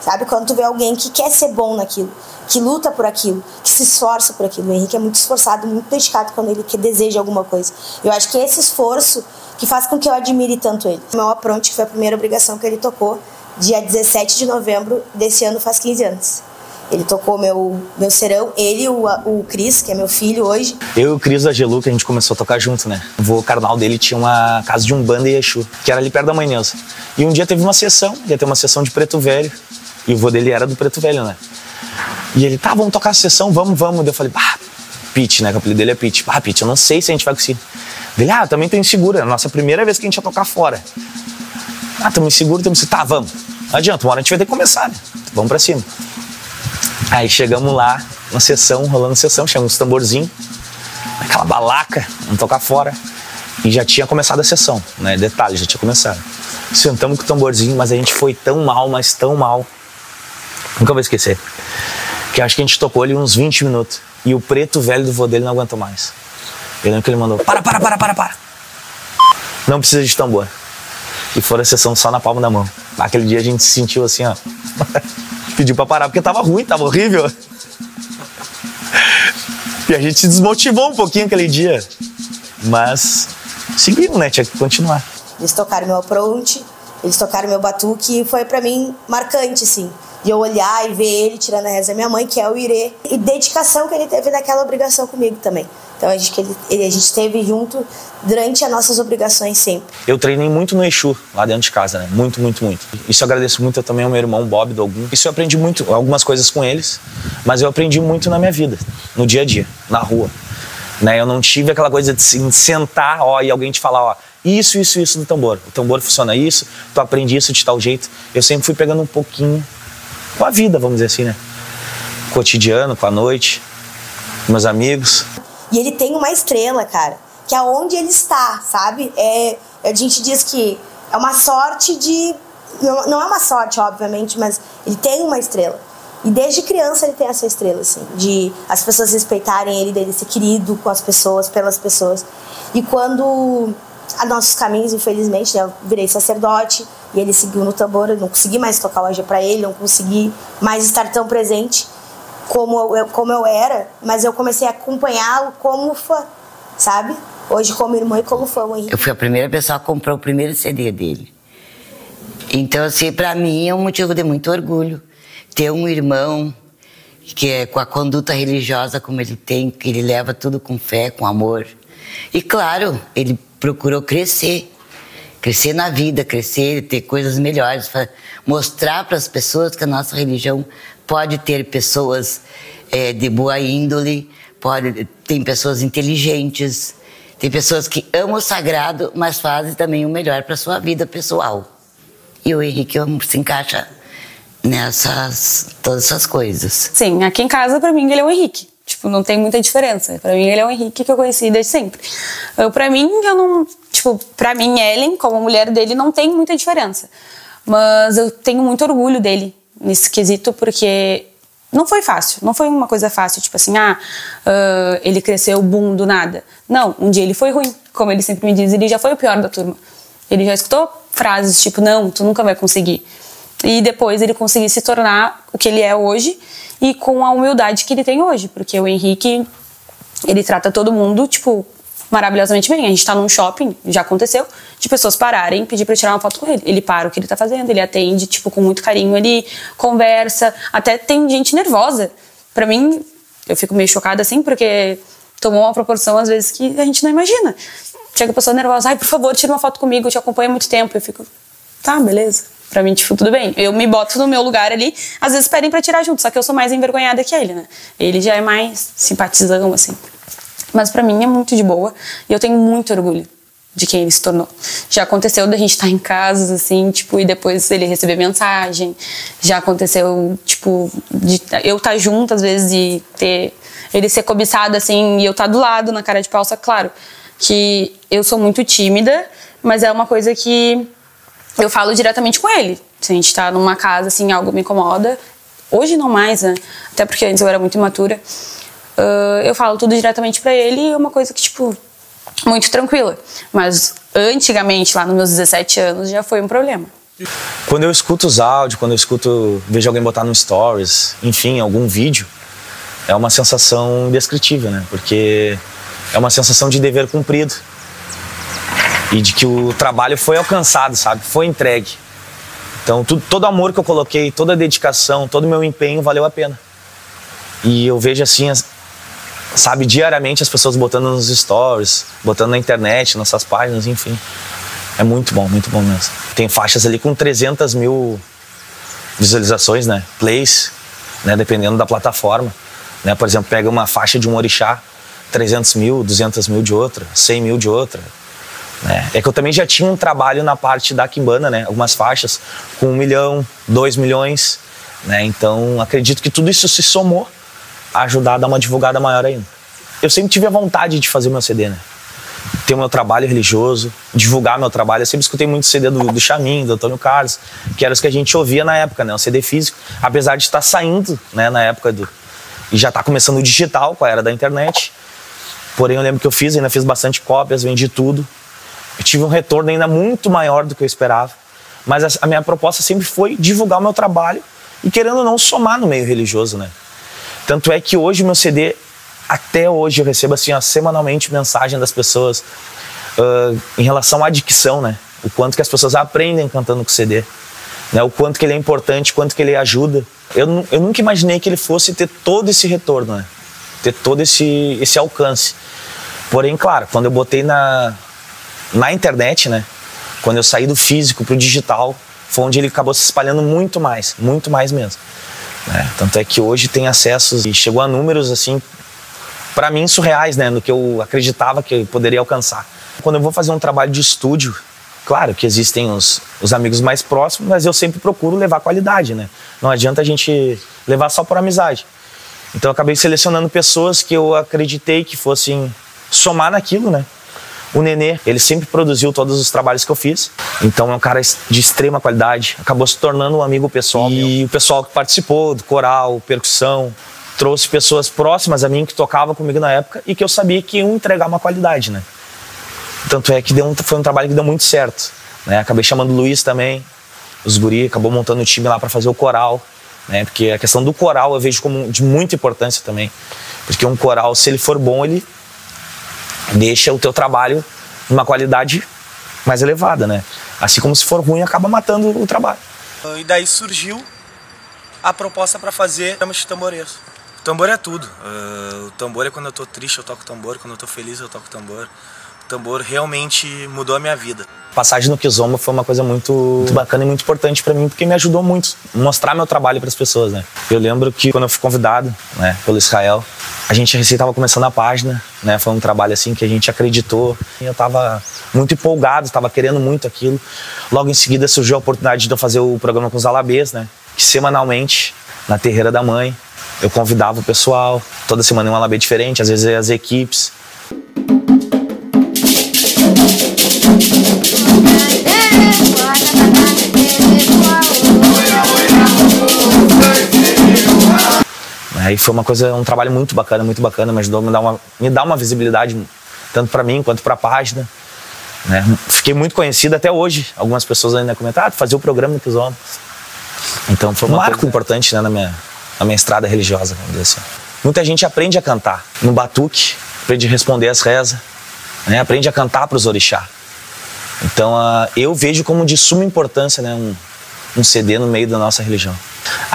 sabe? Quando tu vê alguém que quer ser bom naquilo, que luta por aquilo, que se esforça por aquilo. O Henrique é muito esforçado, muito dedicado quando ele deseja alguma coisa. Eu acho que é esse esforço que faz com que eu admire tanto ele. O meu Apronte, que foi a primeira obrigação que ele tocou, dia 17 de novembro desse ano, faz 15 anos. Ele tocou meu serão, ele e o Cris, que é meu filho hoje. Eu e o Cris da Gelu, que a gente começou a tocar junto, né? O vô carnal dele tinha uma casa de umbanda e Exu, que era ali perto da Mãe Neuza. E um dia teve uma sessão, ia ter uma sessão de Preto Velho, e o vô dele era do Preto Velho, né? E ele, tá, vamos tocar a sessão, vamos. Daí eu falei, Pete, né? Que o apelido dele é Pete. Pete, eu não sei se a gente vai conseguir. Ele, eu também tô inseguro, é a nossa primeira vez que a gente ia tocar fora. Tamo inseguro, tá, vamos. Não adianta, uma hora a gente vai ter que começar, né? Vamos pra cima. Aí chegamos lá, na sessão, rolando sessão, chegamos uns tamborzinhos, aquela balaca, vamos tocar fora. E já tinha começado a sessão, né? Detalhe, já tinha começado. Sentamos com o tamborzinho, mas a gente foi tão mal, mas tão mal. Nunca vou esquecer. Que acho que a gente tocou ali uns 20 minutos. E o Preto Velho do vô dele não aguentou mais. Eu lembro que ele mandou, para. Não precisa de tambor. E foi a sessão só na palma da mão. Naquele dia a gente se sentiu assim, ó. Pediu pra parar porque tava ruim, tava horrível. E a gente se desmotivou um pouquinho aquele dia. Mas seguimos, né? Tinha que continuar. Eles tocaram meu Apronte, eles tocaram meu batuque e foi pra mim marcante, assim. De eu olhar e ver ele tirando a reza da minha mãe, que é o Irê. E dedicação que ele teve naquela obrigação comigo também. Então a gente esteve junto durante as nossas obrigações sempre. Eu treinei muito no Exu, lá dentro de casa, né? Muito. Isso eu agradeço muito também ao meu irmão Bob do Ogum. Isso eu aprendi muito, algumas coisas com eles, mas eu aprendi muito na minha vida, no dia a dia, na rua. Né? Eu não tive aquela coisa de sentar, e alguém te falar, isso do tambor. O tambor funciona isso, tu aprende isso de tal jeito. Eu sempre fui pegando um pouquinho com a vida, vamos dizer assim, né? Cotidiano, com a noite, com meus amigos. E ele tem uma estrela, cara, que é onde ele está, sabe? A gente diz que é uma sorte de... Não é uma sorte, obviamente, mas ele tem uma estrela. E desde criança ele tem essa estrela, assim, de as pessoas respeitarem ele, dele ser querido com as pessoas, pelas pessoas. E quando a nossos caminhos, infelizmente, né, eu virei sacerdote e ele seguiu no tambor, eu não consegui mais tocar o AG pra ele, não consegui mais estar tão presente como eu era, mas eu comecei a acompanhá-lo como fã, sabe? Hoje como irmã e como fã. Eu fui a primeira pessoa a comprar o primeiro CD dele. Então, assim, pra mim é um motivo de muito orgulho ter um irmão que é com a conduta religiosa como ele tem, que ele leva tudo com fé, com amor. E claro, ele procurou crescer na vida, crescer, ter coisas melhores, mostrar para as pessoas que a nossa religião pode ter pessoas de boa índole, tem pessoas inteligentes, tem pessoas que amam o sagrado, mas fazem também o melhor para a sua vida pessoal. E o Henrique se encaixa todas essas coisas. Sim, aqui em casa, pra mim, ele é o Henrique. Tipo, não tem muita diferença. Pra mim, ele é o Henrique que eu conheci desde sempre. Pra mim, pra mim, Ellen, como mulher dele, não tem muita diferença. Mas eu tenho muito orgulho dele nesse quesito, porque não foi fácil. Não foi uma coisa fácil, tipo assim, ele cresceu boom do nada. Não, um dia ele foi ruim. Como ele sempre me diz, ele já foi o pior da turma. Ele já escutou frases tipo, não, tu nunca vai conseguir. E depois ele conseguir se tornar o que ele é hoje e com a humildade que ele tem hoje. Porque o Henrique, ele trata todo mundo, tipo, maravilhosamente bem. A gente tá num shopping, já aconteceu, de pessoas pararem e pedir pra eu tirar uma foto com ele. Ele para o que ele tá fazendo, ele atende, tipo, com muito carinho, ele conversa. Até tem gente nervosa. Pra mim, eu fico meio chocada assim, porque tomou uma proporção, às vezes, que a gente não imagina. Chega a pessoa nervosa, por favor, tira uma foto comigo, eu te acompanho há muito tempo. Eu fico, tá, beleza. Pra mim, tipo, tudo bem. Eu me boto no meu lugar ali, às vezes pedem pra tirar junto, só que eu sou mais envergonhada que ele, né? Ele já é mais simpatizão, assim. Mas pra mim é muito de boa e eu tenho muito orgulho de quem ele se tornou. Já aconteceu da gente estar em casa, assim, tipo, e depois ele receber mensagem. Já aconteceu, tipo, de eu estar junto, às vezes, e ter ele ser cobiçado, assim, e eu estar do lado, na cara de pau. Só claro que eu sou muito tímida, mas é uma coisa que eu falo diretamente com ele. Se a gente tá numa casa, assim, algo me incomoda. Hoje não mais, né? Até porque antes eu era muito imatura. Eu falo tudo diretamente pra ele e é uma coisa que, tipo, muito tranquila. Mas antigamente, lá nos meus 17 anos, já foi um problema. Quando eu escuto os áudios, quando eu vejo alguém botar no stories, enfim, algum vídeo, é uma sensação indescritível, né? Porque é uma sensação de dever cumprido. E de que o trabalho foi alcançado, sabe? Foi entregue. Então, todo o amor que eu coloquei, toda a dedicação, todo o meu empenho valeu a pena. E eu vejo assim, sabe, diariamente as pessoas botando nos stories, botando na internet, nessas páginas, enfim. É muito bom mesmo. Tem faixas ali com 300 mil visualizações, né? Plays, né? Dependendo da plataforma. Né? Por exemplo, pega uma faixa de um orixá, 300 mil, 200 mil de outra, 100 mil de outra. É que eu também já tinha um trabalho na parte da quimbanda, né? Algumas faixas com 1 milhão, 2 milhões, né? Então acredito que tudo isso se somou a ajudar a dar uma divulgada maior ainda. Eu sempre tive a vontade de fazer meu CD, né? Ter o meu trabalho religioso, divulgar meu trabalho. Eu sempre escutei muito CD do Chamin, do Antônio Carlos, que eram os que a gente ouvia na época, né? O CD físico, apesar de estar saindo, né? Na época e já tá começando o digital, com a era da internet. Porém eu lembro que eu ainda fiz bastante cópias, vendi tudo. Eu tive um retorno ainda muito maior do que eu esperava. Mas a minha proposta sempre foi divulgar o meu trabalho e, querendo ou não, somar no meio religioso, né? Tanto é que hoje o meu CD, até hoje eu recebo assim, semanalmente mensagem das pessoas em relação à dicção, né? O quanto que as pessoas aprendem cantando com o CD. Né? O quanto que ele é importante, o quanto que ele ajuda. Eu nunca imaginei que ele fosse ter todo esse retorno, né? Ter todo esse alcance. Porém, claro, quando eu botei na internet, né? Quando eu saí do físico pro digital, foi onde ele acabou se espalhando muito mais mesmo. Né? Tanto é que hoje tem acessos e chegou a números, assim, para mim surreais, né? No que eu acreditava que eu poderia alcançar. Quando eu vou fazer um trabalho de estúdio, claro que existem os amigos mais próximos, mas eu sempre procuro levar qualidade, né? Não adianta a gente levar só por amizade. Então eu acabei selecionando pessoas que eu acreditei que fossem somar naquilo, né? O Nenê, ele sempre produziu todos os trabalhos que eu fiz. Então é um cara de extrema qualidade. Acabou se tornando um amigo pessoal. E o pessoal que participou do coral, percussão, trouxe pessoas próximas a mim que tocavam comigo na época e que eu sabia que iam entregar uma qualidade, né? Tanto é que foi um trabalho que deu muito certo. Né? Acabei chamando o Luiz também, os guri, acabou montando o time lá para fazer o coral. Né? Porque a questão do coral eu vejo como de muita importância também. Porque um coral, se ele for bom, ele deixa o teu trabalho numa qualidade mais elevada, né? Assim como se for ruim, acaba matando o trabalho. E daí surgiu a proposta para fazer programas de tamboreiros. O tambor é tudo. O tambor é quando eu tô triste, eu toco tambor. Quando eu tô feliz, eu toco tambor. O tambor realmente mudou a minha vida. A passagem no Kizomba foi uma coisa muito bacana e muito importante para mim, porque me ajudou muito a mostrar meu trabalho para as pessoas, né? Eu lembro que quando eu fui convidado, né, pelo Israel, a gente recém estava começando a página, né? Foi um trabalho assim que a gente acreditou. E eu estava muito empolgado, estava querendo muito aquilo. Logo em seguida surgiu a oportunidade de eu fazer o programa com os Alabês, né? Que semanalmente, na terreira da mãe, eu convidava o pessoal. Toda semana um Alabê diferente, às vezes as equipes. Aí foi um trabalho muito bacana, me ajudou a me dar uma visibilidade tanto para mim quanto para a página. Né? Fiquei muito conhecido até hoje. Algumas pessoas ainda comentaram, fazer o programa do Kizomba. Então foi um marco importante, né, na minha estrada religiosa, vamos dizer assim. Muita gente aprende a cantar no batuque, aprende a responder as rezas, né? Aprende a cantar para os orixá. Então eu vejo como de suma importância, né, um CD no meio da nossa religião.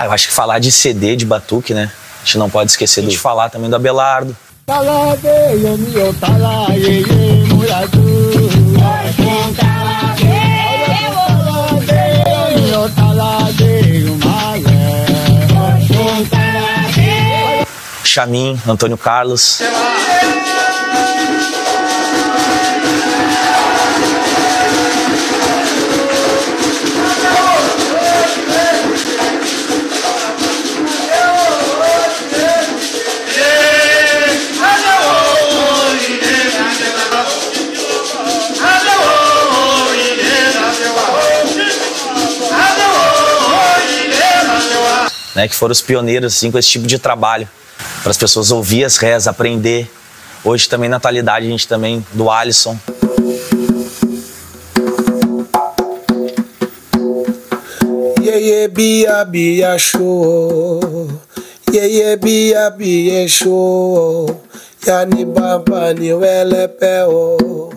Eu acho que falar de CD, de batuque, né? A gente não pode esquecer de falar também do Abelardo. Xamim, Antônio Carlos. Né, que foram os pioneiros assim, com esse tipo de trabalho, para as pessoas ouvir as rezas, aprender. Hoje também na atualidade a gente também, do Alisson. Yeye bia bia show, yeye bia bia show, yani baba ni wele peo,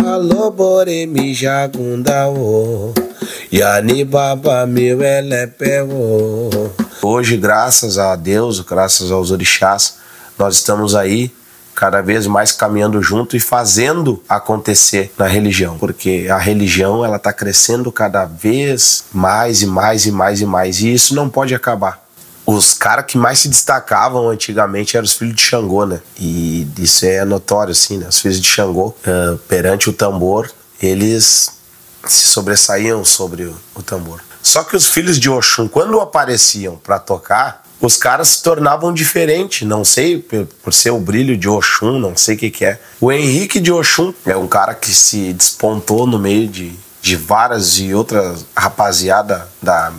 alo bore mi jagunda o, yani baba mi wele peo. Hoje, graças a Deus, graças aos orixás, nós estamos aí cada vez mais caminhando junto e fazendo acontecer na religião, porque a religião ela está crescendo cada vez mais e mais e mais e mais, e isso não pode acabar. Os caras que mais se destacavam antigamente eram os filhos de Xangô, né? E isso é notório, assim, né? Os filhos de Xangô, perante o tambor, eles se sobressaíam sobre o tambor. Só que os filhos de Oxum, quando apareciam para tocar, os caras se tornavam diferentes. Não sei, por ser o brilho de Oxum, não sei o que é. O Henrique de Oxum é um cara que se despontou no meio de várias e outras rapaziada da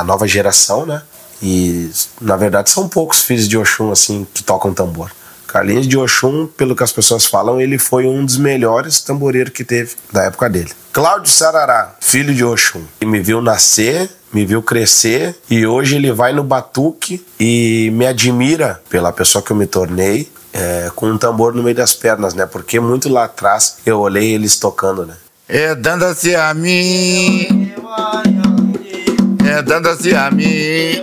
nova geração, né? E, na verdade, são poucos filhos de Oxum, assim, que tocam tambor. Carlinhos de Oxum, pelo que as pessoas falam, ele foi um dos melhores tamboreiros que teve da época dele. Cláudio Sarará, filho de Oxum, que me viu nascer, me viu crescer, e hoje ele vai no batuque e me admira pela pessoa que eu me tornei, com um tambor no meio das pernas, né? Porque muito lá atrás eu olhei eles tocando, né? Dando-se a mim, dando-se a mim,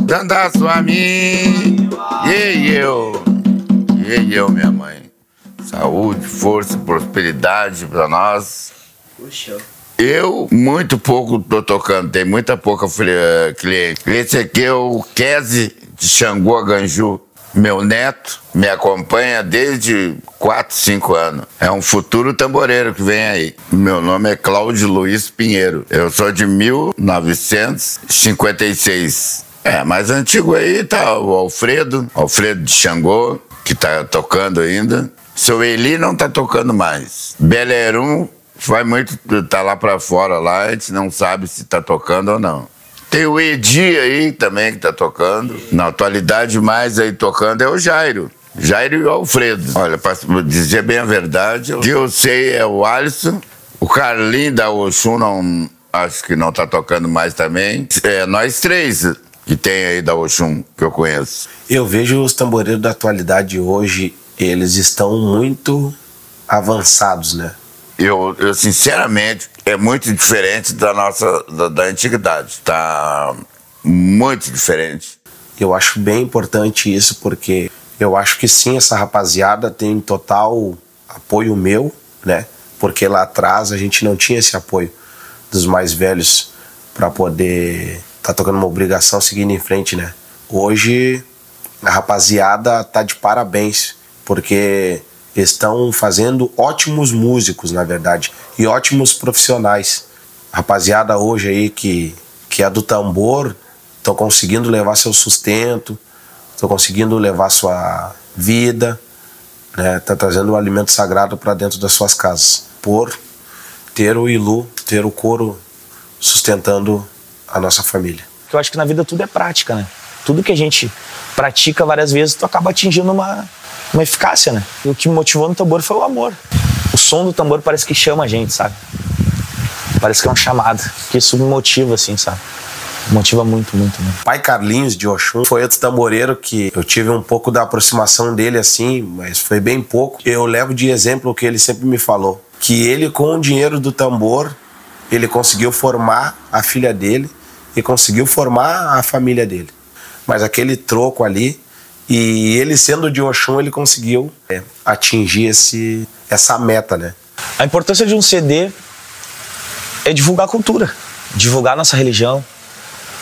dando-se a mim. E eu, minha mãe. Saúde, força, prosperidade pra nós. Puxa. Eu, muito pouco tô tocando, tem muita pouca cliente. Esse aqui é o Kese de Xangô Ganju. Meu neto me acompanha desde 4, 5 anos. É um futuro tamboreiro que vem aí. Meu nome é Cláudio Luiz Pinheiro. Eu sou de 1956. Mais antigo aí tá o Alfredo de Xangô, que tá tocando ainda. Seu Eli não tá tocando mais. Belerum tá lá pra fora lá, a gente não sabe se tá tocando ou não. Tem o Edi aí também que tá tocando. Na atualidade mais aí tocando é o Jairo e o Alfredo. Olha, pra dizer bem a verdade, o que eu sei é o Alisson, o Carlinho da Oxum, não, acho que não tá tocando mais também. Nós três que tem aí da Oxum, que eu conheço. Eu vejo os tamboreiros da atualidade hoje, eles estão muito avançados, né? Eu sinceramente, é muito diferente da antiguidade. Tá muito diferente. Eu acho bem importante isso, porque eu acho que sim, essa rapaziada tem total apoio meu, né? Porque lá atrás a gente não tinha esse apoio dos mais velhos para poder tá tocando uma obrigação seguindo em frente, né? Hoje a rapaziada tá de parabéns, porque estão fazendo ótimos músicos, na verdade, e ótimos profissionais. A rapaziada hoje aí que é do tambor, estão conseguindo levar seu sustento, estão conseguindo levar sua vida, né? Tá trazendo o alimento sagrado para dentro das suas casas, por ter o Ilu, ter o coro sustentando a nossa família. Eu acho que na vida tudo é prática, né? Tudo que a gente pratica várias vezes, tu acaba atingindo uma eficácia, né? E o que me motivou no tambor foi o amor. O som do tambor parece que chama a gente, sabe? Parece que é um chamado, que isso me motiva, assim, sabe? Motiva muito, muito, muito. Pai Carlinhos de Oxum foi outro tamboreiro que eu tive um pouco da aproximação dele, assim, mas foi bem pouco. Eu levo de exemplo o que ele sempre me falou, que ele, com o dinheiro do tambor, ele conseguiu formar a filha dele e conseguiu formar a família dele. Mas aquele troco ali, e ele sendo de Oxum, ele conseguiu atingir essa meta, né? A importância de um CD é divulgar a cultura, divulgar a nossa religião,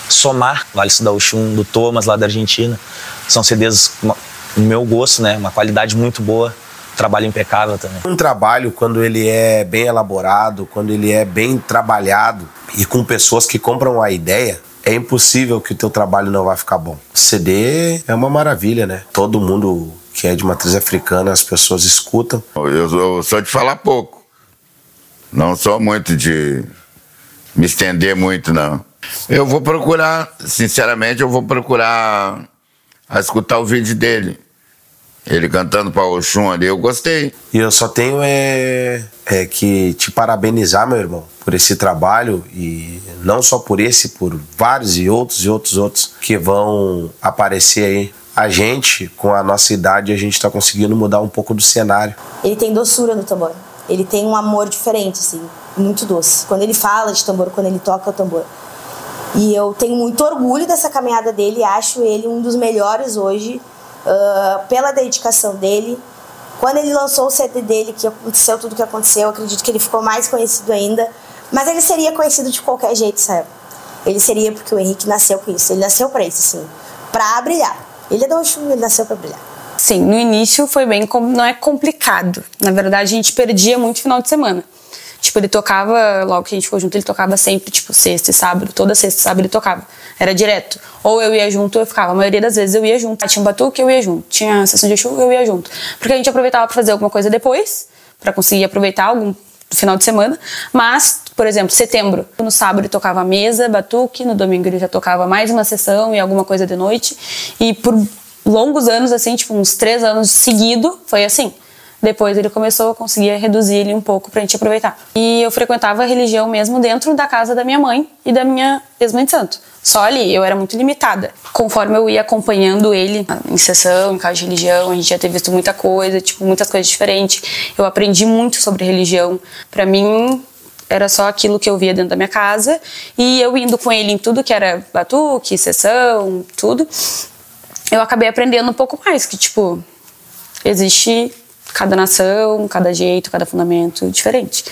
Somar, Vale-se da Oxum, do Thomas, lá da Argentina. São CDs no meu gosto, né? Uma qualidade muito boa, trabalho impecável também. Um trabalho, quando ele é bem elaborado, quando ele é bem trabalhado e com pessoas que compram a ideia, é impossível que o teu trabalho não vai ficar bom. CD é uma maravilha, né? Todo mundo que é de matriz africana, as pessoas escutam. Eu sou de falar pouco. Não sou muito de me estender muito, não. Eu vou procurar, sinceramente, eu vou procurar escutar o vídeo dele. Ele cantando para Oxum ali, eu gostei. E eu só tenho que te parabenizar, meu irmão, por esse trabalho, e não só por esse, por vários e outros que vão aparecer aí. A gente, com a nossa idade, a gente tá conseguindo mudar um pouco do cenário. Ele tem doçura no tambor. Ele tem um amor diferente, assim, muito doce. Quando ele fala de tambor, quando ele toca o tambor. E eu tenho muito orgulho dessa caminhada dele, acho ele um dos melhores hoje, pela dedicação dele. Quando ele lançou o CD dele, que aconteceu tudo o que aconteceu, eu acredito que ele ficou mais conhecido ainda. Mas ele seria conhecido de qualquer jeito, sabe? Ele seria porque o Henrique nasceu com isso. Ele nasceu pra isso, assim, pra brilhar. Ele é do Oxum, ele nasceu pra brilhar. Sim, no início foi bem, não é complicado. Na verdade, a gente perdia muito final de semana. Tipo, ele tocava, logo que a gente ficou junto, ele tocava sempre, tipo, sexta e sábado. Toda sexta e sábado ele tocava. Era direto. Ou eu ia junto, ou eu ficava. A maioria das vezes eu ia junto. Tinha um batuque, eu ia junto. Tinha sessão de Exu, eu ia junto. Porque a gente aproveitava pra fazer alguma coisa depois, pra conseguir aproveitar algum final de semana. Mas, por exemplo, setembro. No sábado ele tocava mesa, batuque. No domingo ele já tocava mais uma sessão e alguma coisa de noite. E por longos anos, assim, tipo, uns 3 anos seguido, foi assim. Depois ele começou a conseguir reduzir ele um pouco pra gente aproveitar. E eu frequentava a religião mesmo dentro da casa da minha mãe e da minha ex-mãe de santo. Só ali, eu era muito limitada. Conforme eu ia acompanhando ele em sessão, em casa de religião, a gente já ter visto muita coisa, tipo, muitas coisas diferentes. Eu aprendi muito sobre religião. Pra mim, era só aquilo que eu via dentro da minha casa. E eu indo com ele em tudo que era batuque, sessão, tudo, eu acabei aprendendo um pouco mais, que, tipo, existe cada nação, cada jeito, cada fundamento diferente.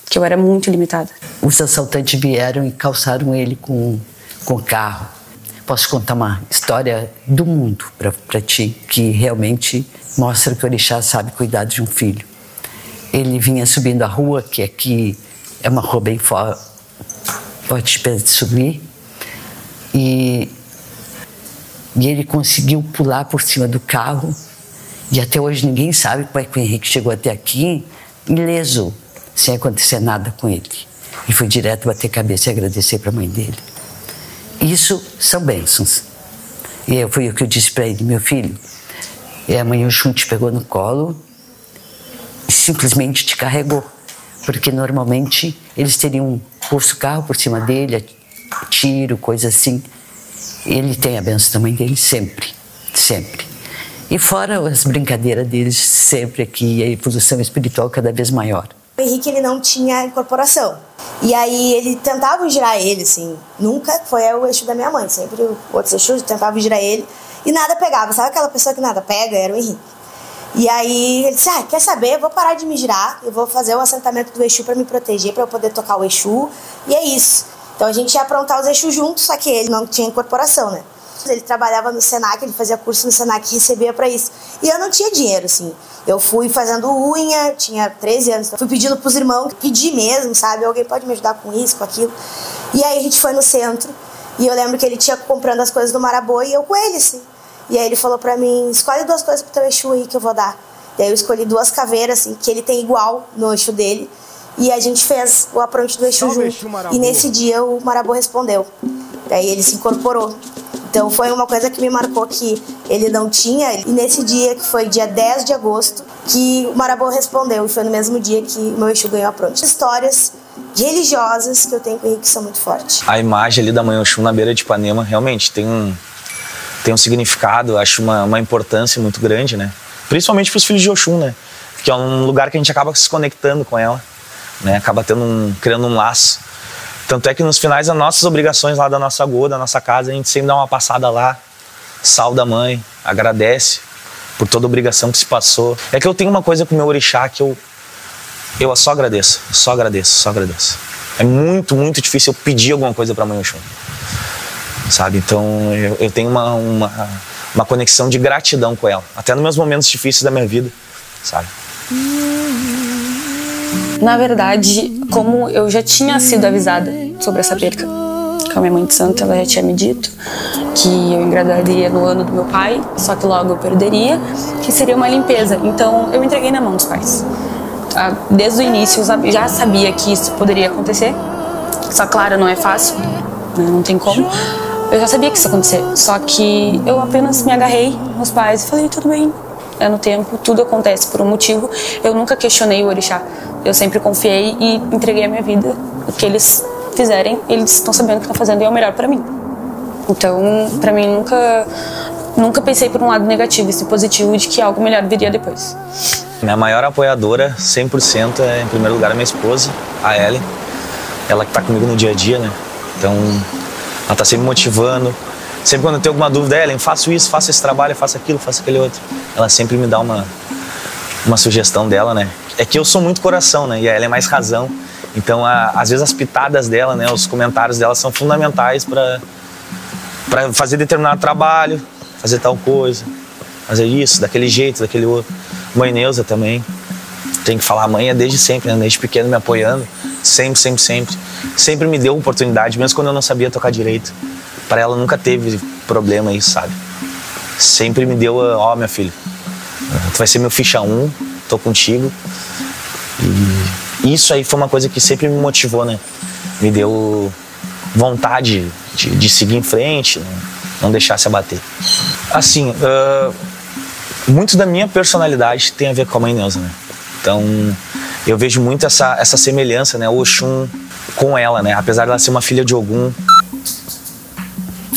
Que eu era muito limitada. Os assaltantes vieram e calçaram ele com carro. Posso contar uma história do mundo para ti, que realmente mostra que o orixá sabe cuidar de um filho. Ele vinha subindo a rua, que aqui é uma rua bem forte para subir, e ele conseguiu pular por cima do carro. E até hoje ninguém sabe como é que o Henrique chegou até aqui ileso, sem acontecer nada com ele. E foi direto bater cabeça e agradecer para a mãe dele. Isso são bênçãos. E foi o que eu disse para ele: meu filho, a mãe Oxum te pegou no colo e simplesmente te carregou. Porque normalmente eles teriam posto o carro por cima dele, tiro, coisa assim. Ele tem a bênção da mãe dele sempre, sempre. E fora as brincadeiras deles sempre aqui, a evolução espiritual cada vez maior. O Henrique, ele não tinha incorporação. E aí ele tentava girar ele, assim. Nunca foi o Exu da minha mãe. Sempre o outro Exu tentava girar ele e nada pegava. Sabe aquela pessoa que nada pega? Era o Henrique. E aí ele disse: quer saber? Eu vou parar de me girar. Eu vou fazer o assentamento do Exu para me proteger, para eu poder tocar o Exu. E é isso. Então a gente ia aprontar os Exu juntos, só que ele não tinha incorporação, né? Ele trabalhava no Senac, ele fazia curso no Senac e recebia pra isso. E eu não tinha dinheiro, assim. Eu fui fazendo unha, tinha 13 anos, fui pedindo pros irmãos, pedi mesmo, sabe? Alguém pode me ajudar com isso, com aquilo. E aí a gente foi no centro, e eu lembro que ele tinha comprando as coisas do Marabô e eu com ele, assim. E aí ele falou pra mim: escolhe 2 coisas pro teu Exu aí que eu vou dar. E aí eu escolhi 2 caveiras, assim, que ele tem igual no Exu dele. E a gente fez o apronte do Exu junto. E nesse dia o Marabô respondeu. Daí ele se incorporou. Então foi uma coisa que me marcou, que ele não tinha. E nesse dia, que foi dia 10 de agosto, que o Marabô respondeu. E foi no mesmo dia que o meu Exu ganhou a pronta. Histórias religiosas que eu tenho com o Henrique são muito fortes. A imagem ali da mãe Oxum na beira de Ipanema realmente tem um significado, acho uma importância muito grande, né? Principalmente para os filhos de Oxum, né? Que é um lugar que a gente acaba se conectando com ela, né? Acaba criando um laço. Tanto é que nos finais das nossas obrigações lá da nossa Gô, da nossa casa, a gente sempre dá uma passada lá, salva a mãe, agradece por toda a obrigação que se passou. É que eu tenho uma coisa com o meu orixá que eu só agradeço, só agradeço, só agradeço. É muito, muito difícil eu pedir alguma coisa pra mãe Oxum. sabe? Então eu tenho uma conexão de gratidão com ela, até nos meus momentos difíceis da minha vida, sabe? Na verdade, como eu já tinha sido avisada sobre essa perca, com a minha mãe de santo, ela já tinha me dito que eu engravidaria no ano do meu pai, só que logo eu perderia, que seria uma limpeza. Então eu entreguei na mão dos pais. Desde o início eu já sabia que isso poderia acontecer, só claro, não é fácil, né? Não tem como. Eu já sabia que isso ia acontecer, só que eu apenas me agarrei nos pais e falei, tudo bem, é no tempo, tudo acontece por um motivo. Eu nunca questionei o orixá, eu sempre confiei e entreguei a minha vida. O que eles fizerem, eles estão sabendo que estão fazendo e é o melhor pra mim. Então, pra mim, nunca pensei por um lado negativo, esse positivo de que algo melhor viria depois. Minha maior apoiadora, 100%, é em primeiro lugar a minha esposa, a Ellen. Ela que tá comigo no dia a dia, né? Então, ela tá sempre motivando. Sempre quando eu tenho alguma dúvida, Ellen, faço isso, faço esse trabalho, faço aquilo, faço aquele outro. Ela sempre me dá uma sugestão dela, né? É que eu sou muito coração, né? E a Ellen é mais razão. Então, às vezes as pitadas dela, né? Os comentários dela são fundamentais para fazer determinado trabalho, fazer tal coisa, fazer isso, daquele jeito, daquele outro. Mãe Neuza também. Tem que falar, a mãe é desde sempre, né? Desde pequeno me apoiando. Sempre, sempre, sempre. Sempre me deu oportunidade, mesmo quando eu não sabia tocar direito. Para ela nunca teve problema isso, sabe? Sempre me deu, ó, minha filha, tu vai ser meu ficha 1, tô contigo. E isso aí foi uma coisa que sempre me motivou, né? Me deu vontade de seguir em frente, não deixar se abater. Assim, muito da minha personalidade tem a ver com a Mãe Neuza, né? Então, eu vejo muito essa semelhança, né? O Oxum com ela, né? Apesar dela ser uma filha de Ogum.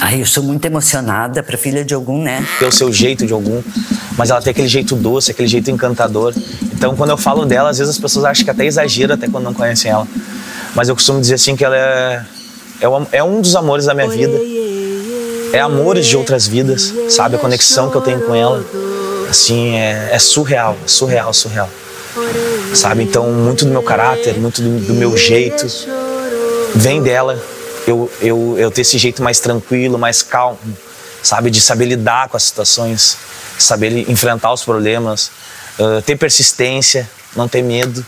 Ai, eu sou muito emocionada pra filha de Ogum, né? Tem o seu jeito de Ogum, mas ela tem aquele jeito doce, aquele jeito encantador. Então, quando eu falo dela, às vezes as pessoas acham que até exagero, até quando não conhecem ela. Mas eu costumo dizer assim que ela é um dos amores da minha vida. É amores de outras vidas, sabe? A conexão que eu tenho com ela, assim, é surreal, surreal, surreal. Sabe? Então, muito do meu caráter, muito do meu jeito vem dela. Eu ter esse jeito mais tranquilo, mais calmo, sabe? De saber lidar com as situações, saber enfrentar os problemas, ter persistência, não ter medo,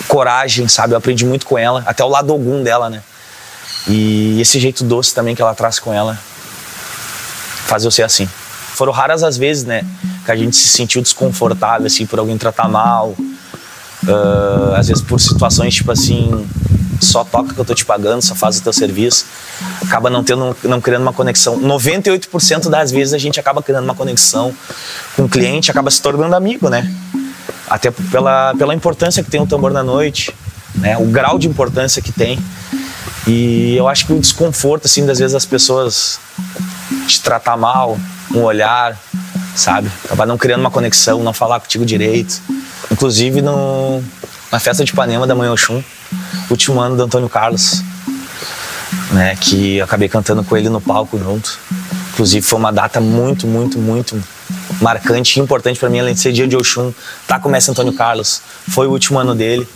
coragem, sabe? Eu aprendi muito com ela, até o lado Ogum dela, né? E esse jeito doce também que ela traz com ela faz eu ser assim. Foram raras as vezes, né, que a gente se sentiu desconfortável, assim, por alguém tratar mal, às vezes por situações tipo assim, só toca que eu tô te pagando, só faz o teu serviço, acaba não criando uma conexão. 98% das vezes a gente acaba criando uma conexão com o cliente, acaba se tornando amigo, né? Até pela importância que tem o tambor na noite, né? O grau de importância que tem. E eu acho que o desconforto, assim, das vezes as pessoas te tratar mal, um olhar, sabe? Acabar não criando uma conexão, não falar contigo direito. Inclusive na festa de Ipanema da Mãe Oxum, último ano do Antônio Carlos, né? Que eu acabei cantando com ele no palco junto. Inclusive foi uma data muito, muito, muito marcante e importante para mim, além de ser dia de Oxum, tá com o mestre Antônio Carlos. Foi o último ano dele.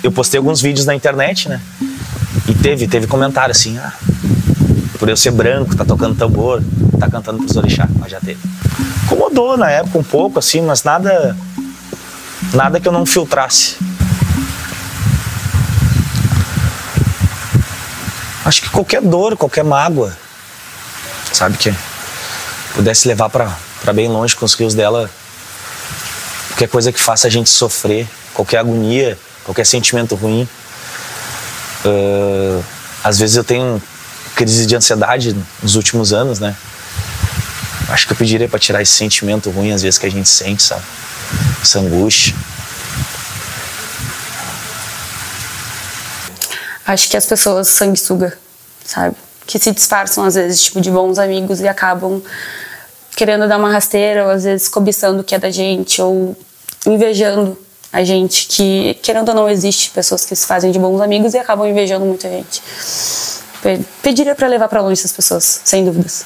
Eu postei alguns vídeos na internet, né? E teve comentário assim, por eu ser branco, tá tocando tambor, tá cantando pros orixá, mas já teve. Incomodou na época um pouco, assim, mas nada que eu não filtrasse. Acho que qualquer dor, qualquer mágoa, sabe, que pudesse levar pra bem longe com os rios dela, qualquer coisa que faça a gente sofrer, qualquer agonia, qualquer sentimento ruim. Às vezes eu tenho crise de ansiedade nos últimos anos, né? Acho que eu pediria pra tirar esse sentimento ruim, às vezes, que a gente sente, sabe? Essa angústia. Acho que as pessoas sanguessuga, sabe? Que se disfarçam, às vezes, tipo, de bons amigos e acabam querendo dar uma rasteira, ou às vezes cobiçando o que é da gente, ou invejando a gente, que, querendo ou não, existe pessoas que se fazem de bons amigos e acabam invejando muita gente. Pediria para levar para longe essas pessoas, sem dúvidas.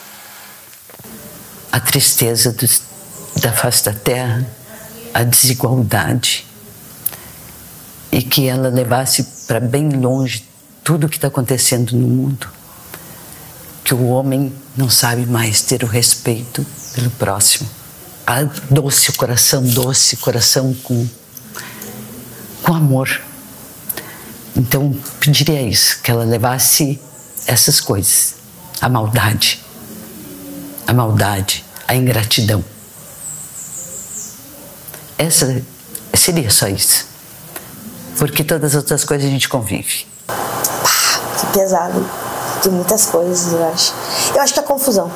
A tristeza da face da terra, a desigualdade, e que ela levasse para bem longe tudo o que está acontecendo no mundo. que o homem não sabe mais ter o respeito pelo próximo. A doce, coração com amor. Então, pediria isso, que ela levasse essas coisas. A maldade, a ingratidão. Essa seria só isso. Porque todas as outras coisas a gente convive. Que pesado. Tem muitas coisas, eu acho. Eu acho que é confusão.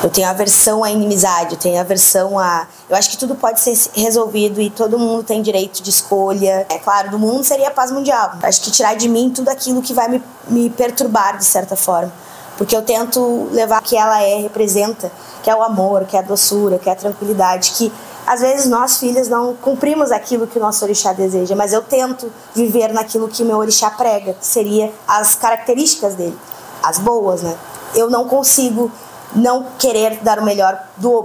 Eu tenho aversão à inimizade, eu tenho aversão a... Eu acho que tudo pode ser resolvido e todo mundo tem direito de escolha. É claro, do mundo seria a paz mundial. Eu acho que tirar de mim tudo aquilo que vai me perturbar, de certa forma. Porque eu tento levar o que ela representa, que é o amor, que é a doçura, que é a tranquilidade, que às vezes nós, filhas, não cumprimos aquilo que o nosso orixá deseja, mas eu tento viver naquilo que o meu orixá prega, que seria as características dele, as boas, né? Eu não consigo não querer dar o melhor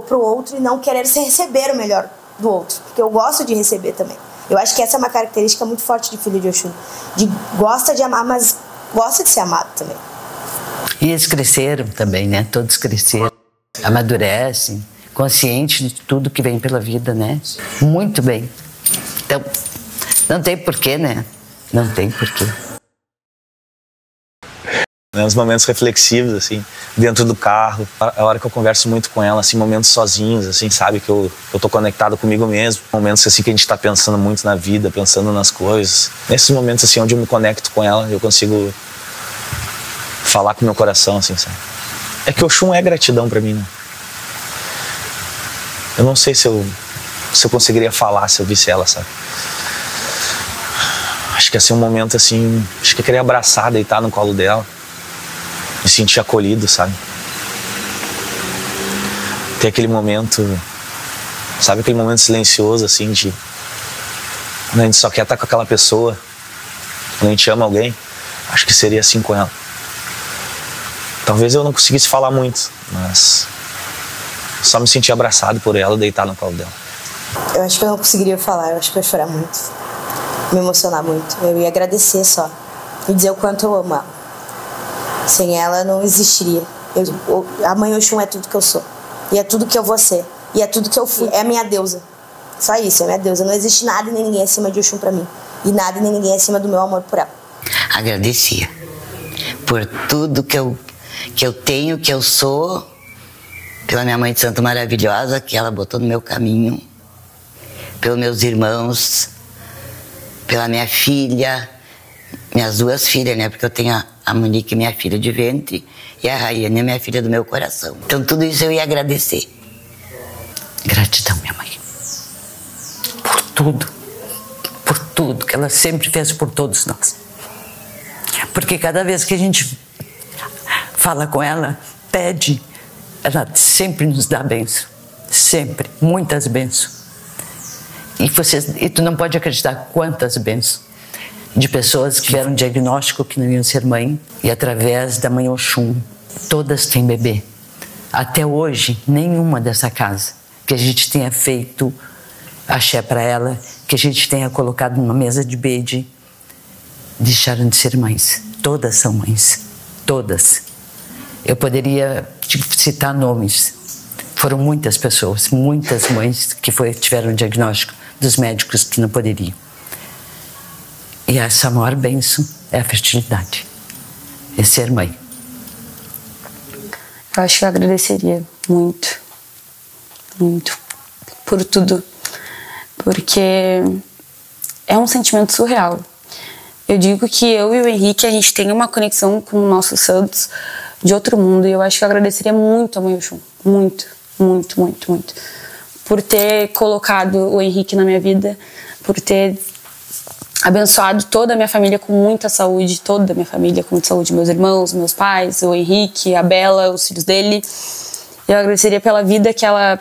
pro outro e não querer receber o melhor do outro, porque eu gosto de receber também. Eu acho que essa é uma característica muito forte de filho de Oxum, gosta de amar, mas gosta de ser amado também. E eles cresceram também, né? Todos cresceram, amadurecem, conscientes de tudo que vem pela vida, né? Muito bem. Então, não tem porquê, né? Não tem porquê. Uns momentos reflexivos, assim, dentro do carro, a hora que eu converso muito com ela, assim, momentos sozinhos, assim, sabe, que eu tô conectado comigo mesmo, momentos, assim, que a gente tá pensando muito na vida, pensando nas coisas. Nesses momentos, assim, onde eu me conecto com ela, eu consigo falar com o meu coração, assim, sabe. É que Oxum é gratidão pra mim, né. Eu não sei se eu conseguiria falar se eu visse ela, sabe. Acho que ia ser um momento, assim, acho que eu queria abraçar, deitar no colo dela. Me sentir acolhido, sabe? Ter aquele momento, sabe, aquele momento silencioso, assim, de quando a gente só quer estar com aquela pessoa, quando a gente ama alguém. Acho que seria assim com ela. Talvez eu não conseguisse falar muito, mas só me sentir abraçado por ela, deitar no colo dela. Eu acho que eu não conseguiria falar, eu acho que eu ia chorar muito, me emocionar muito. Eu ia agradecer só e dizer o quanto eu amo ela. Sem ela não existiria. A mãe Oxum é tudo que eu sou. E é tudo que eu vou ser. E é tudo que eu fui. É a minha deusa. Só isso, é a minha deusa. Não existe nada e nem ninguém acima de Oxum pra mim. E nada e nem ninguém acima do meu amor por ela. Agradecia por tudo que eu tenho, que eu sou, pela minha mãe de santo maravilhosa, que ela botou no meu caminho, pelos meus irmãos, pela minha filha, minhas duas filhas, né? Porque eu tenho a Monique, minha filha de ventre, e a Raiane, minha filha do meu coração. Então tudo isso eu ia agradecer. Gratidão, minha mãe. Por tudo que ela sempre fez por todos nós. Porque cada vez que a gente fala com ela, pede, ela sempre nos dá bênção. Sempre, muitas bênçãos. E tu não pode acreditar quantas bênçãos de pessoas que tiveram um diagnóstico que não iam ser mãe, e através da mãe Oxum, todas têm bebê. Até hoje, nenhuma dessa casa que a gente tenha feito axé para ela, que a gente tenha colocado numa mesa de bede, deixaram de ser mães. Todas são mães. Todas. Eu poderia citar nomes. Foram muitas pessoas, muitas mães que tiveram um diagnóstico dos médicos que não poderiam. E essa maior bênção é a fertilidade, é ser mãe. Eu acho que eu agradeceria muito, muito, por tudo. Porque é um sentimento surreal. Eu digo que eu e o Henrique, a gente tem uma conexão com nossos santos de outro mundo. E eu acho que eu agradeceria muito a mãe Oxum. Muito, muito, muito, muito. Por ter colocado o Henrique na minha vida, por ter abençoado toda a minha família com muita saúde, toda a minha família com muita saúde, meus irmãos, meus pais, o Henrique, a Bela, os filhos dele. Eu agradeceria pela vida que ela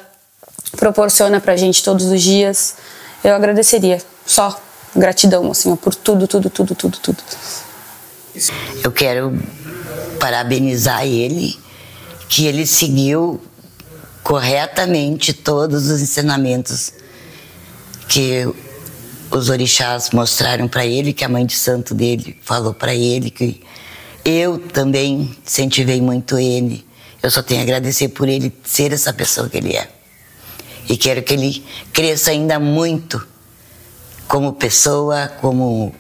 proporciona pra gente todos os dias. Eu agradeceria, só gratidão, assim, por tudo, tudo, tudo, tudo, tudo. Eu quero parabenizar ele, que ele seguiu corretamente todos os ensinamentos que os orixás mostraram para ele, que a mãe de santo dele falou para ele, que Eu também incentivei muito ele. Eu só tenho a agradecer por ele ser essa pessoa que ele é. E quero que ele cresça ainda muito como pessoa, como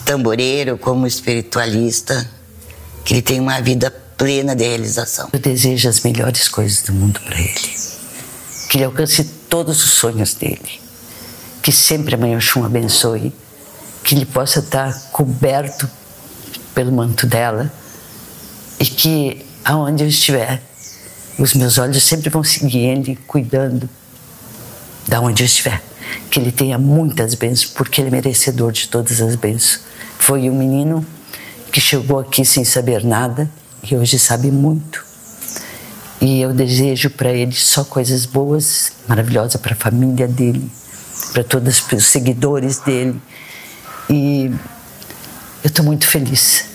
tamboreiro, como espiritualista, que ele tenha uma vida plena de realização. Eu desejo as melhores coisas do mundo para ele. Que ele alcance todos os sonhos dele. Que sempre a Mãe Oxum abençoe. Que ele possa estar coberto pelo manto dela. E que, aonde eu estiver, os meus olhos sempre vão seguir ele, cuidando de onde eu estiver. Que ele tenha muitas bênçãos, porque ele é merecedor de todas as bênçãos. Foi um menino que chegou aqui sem saber nada e hoje sabe muito. E eu desejo para ele só coisas boas, maravilhosas para a família dele, para todos os seguidores dele. E eu estou muito feliz,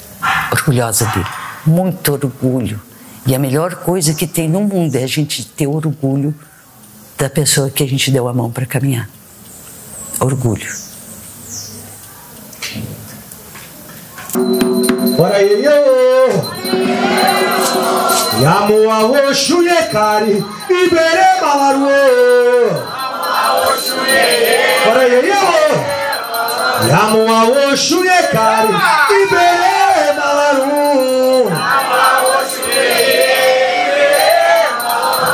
orgulhosa dele, muito orgulho. E a melhor coisa que tem no mundo é a gente ter orgulho da pessoa que a gente deu a mão para caminhar. Orgulho. Ora ele Yamu Oxum Yekari Ibere Malaru. Ora ele Yamu Oxum Yekari Ibere Malaru.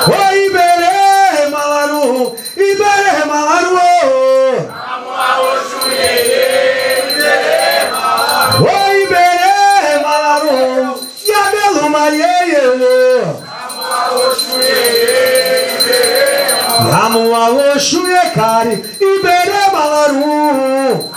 O Ibere Malaru, Ibere Malaru. O Ibere Malaru, Yabelu Mariye. Yamu Oxum Yekari Ibere Malaru.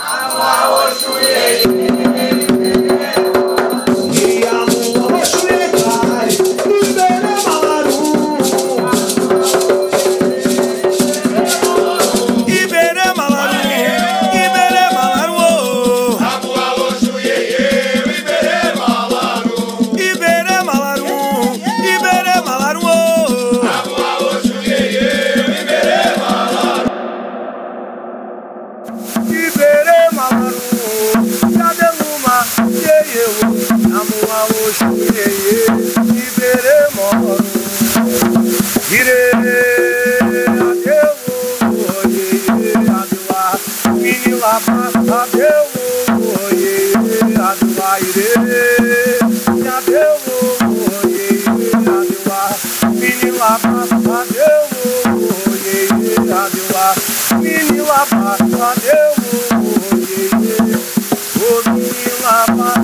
Menina,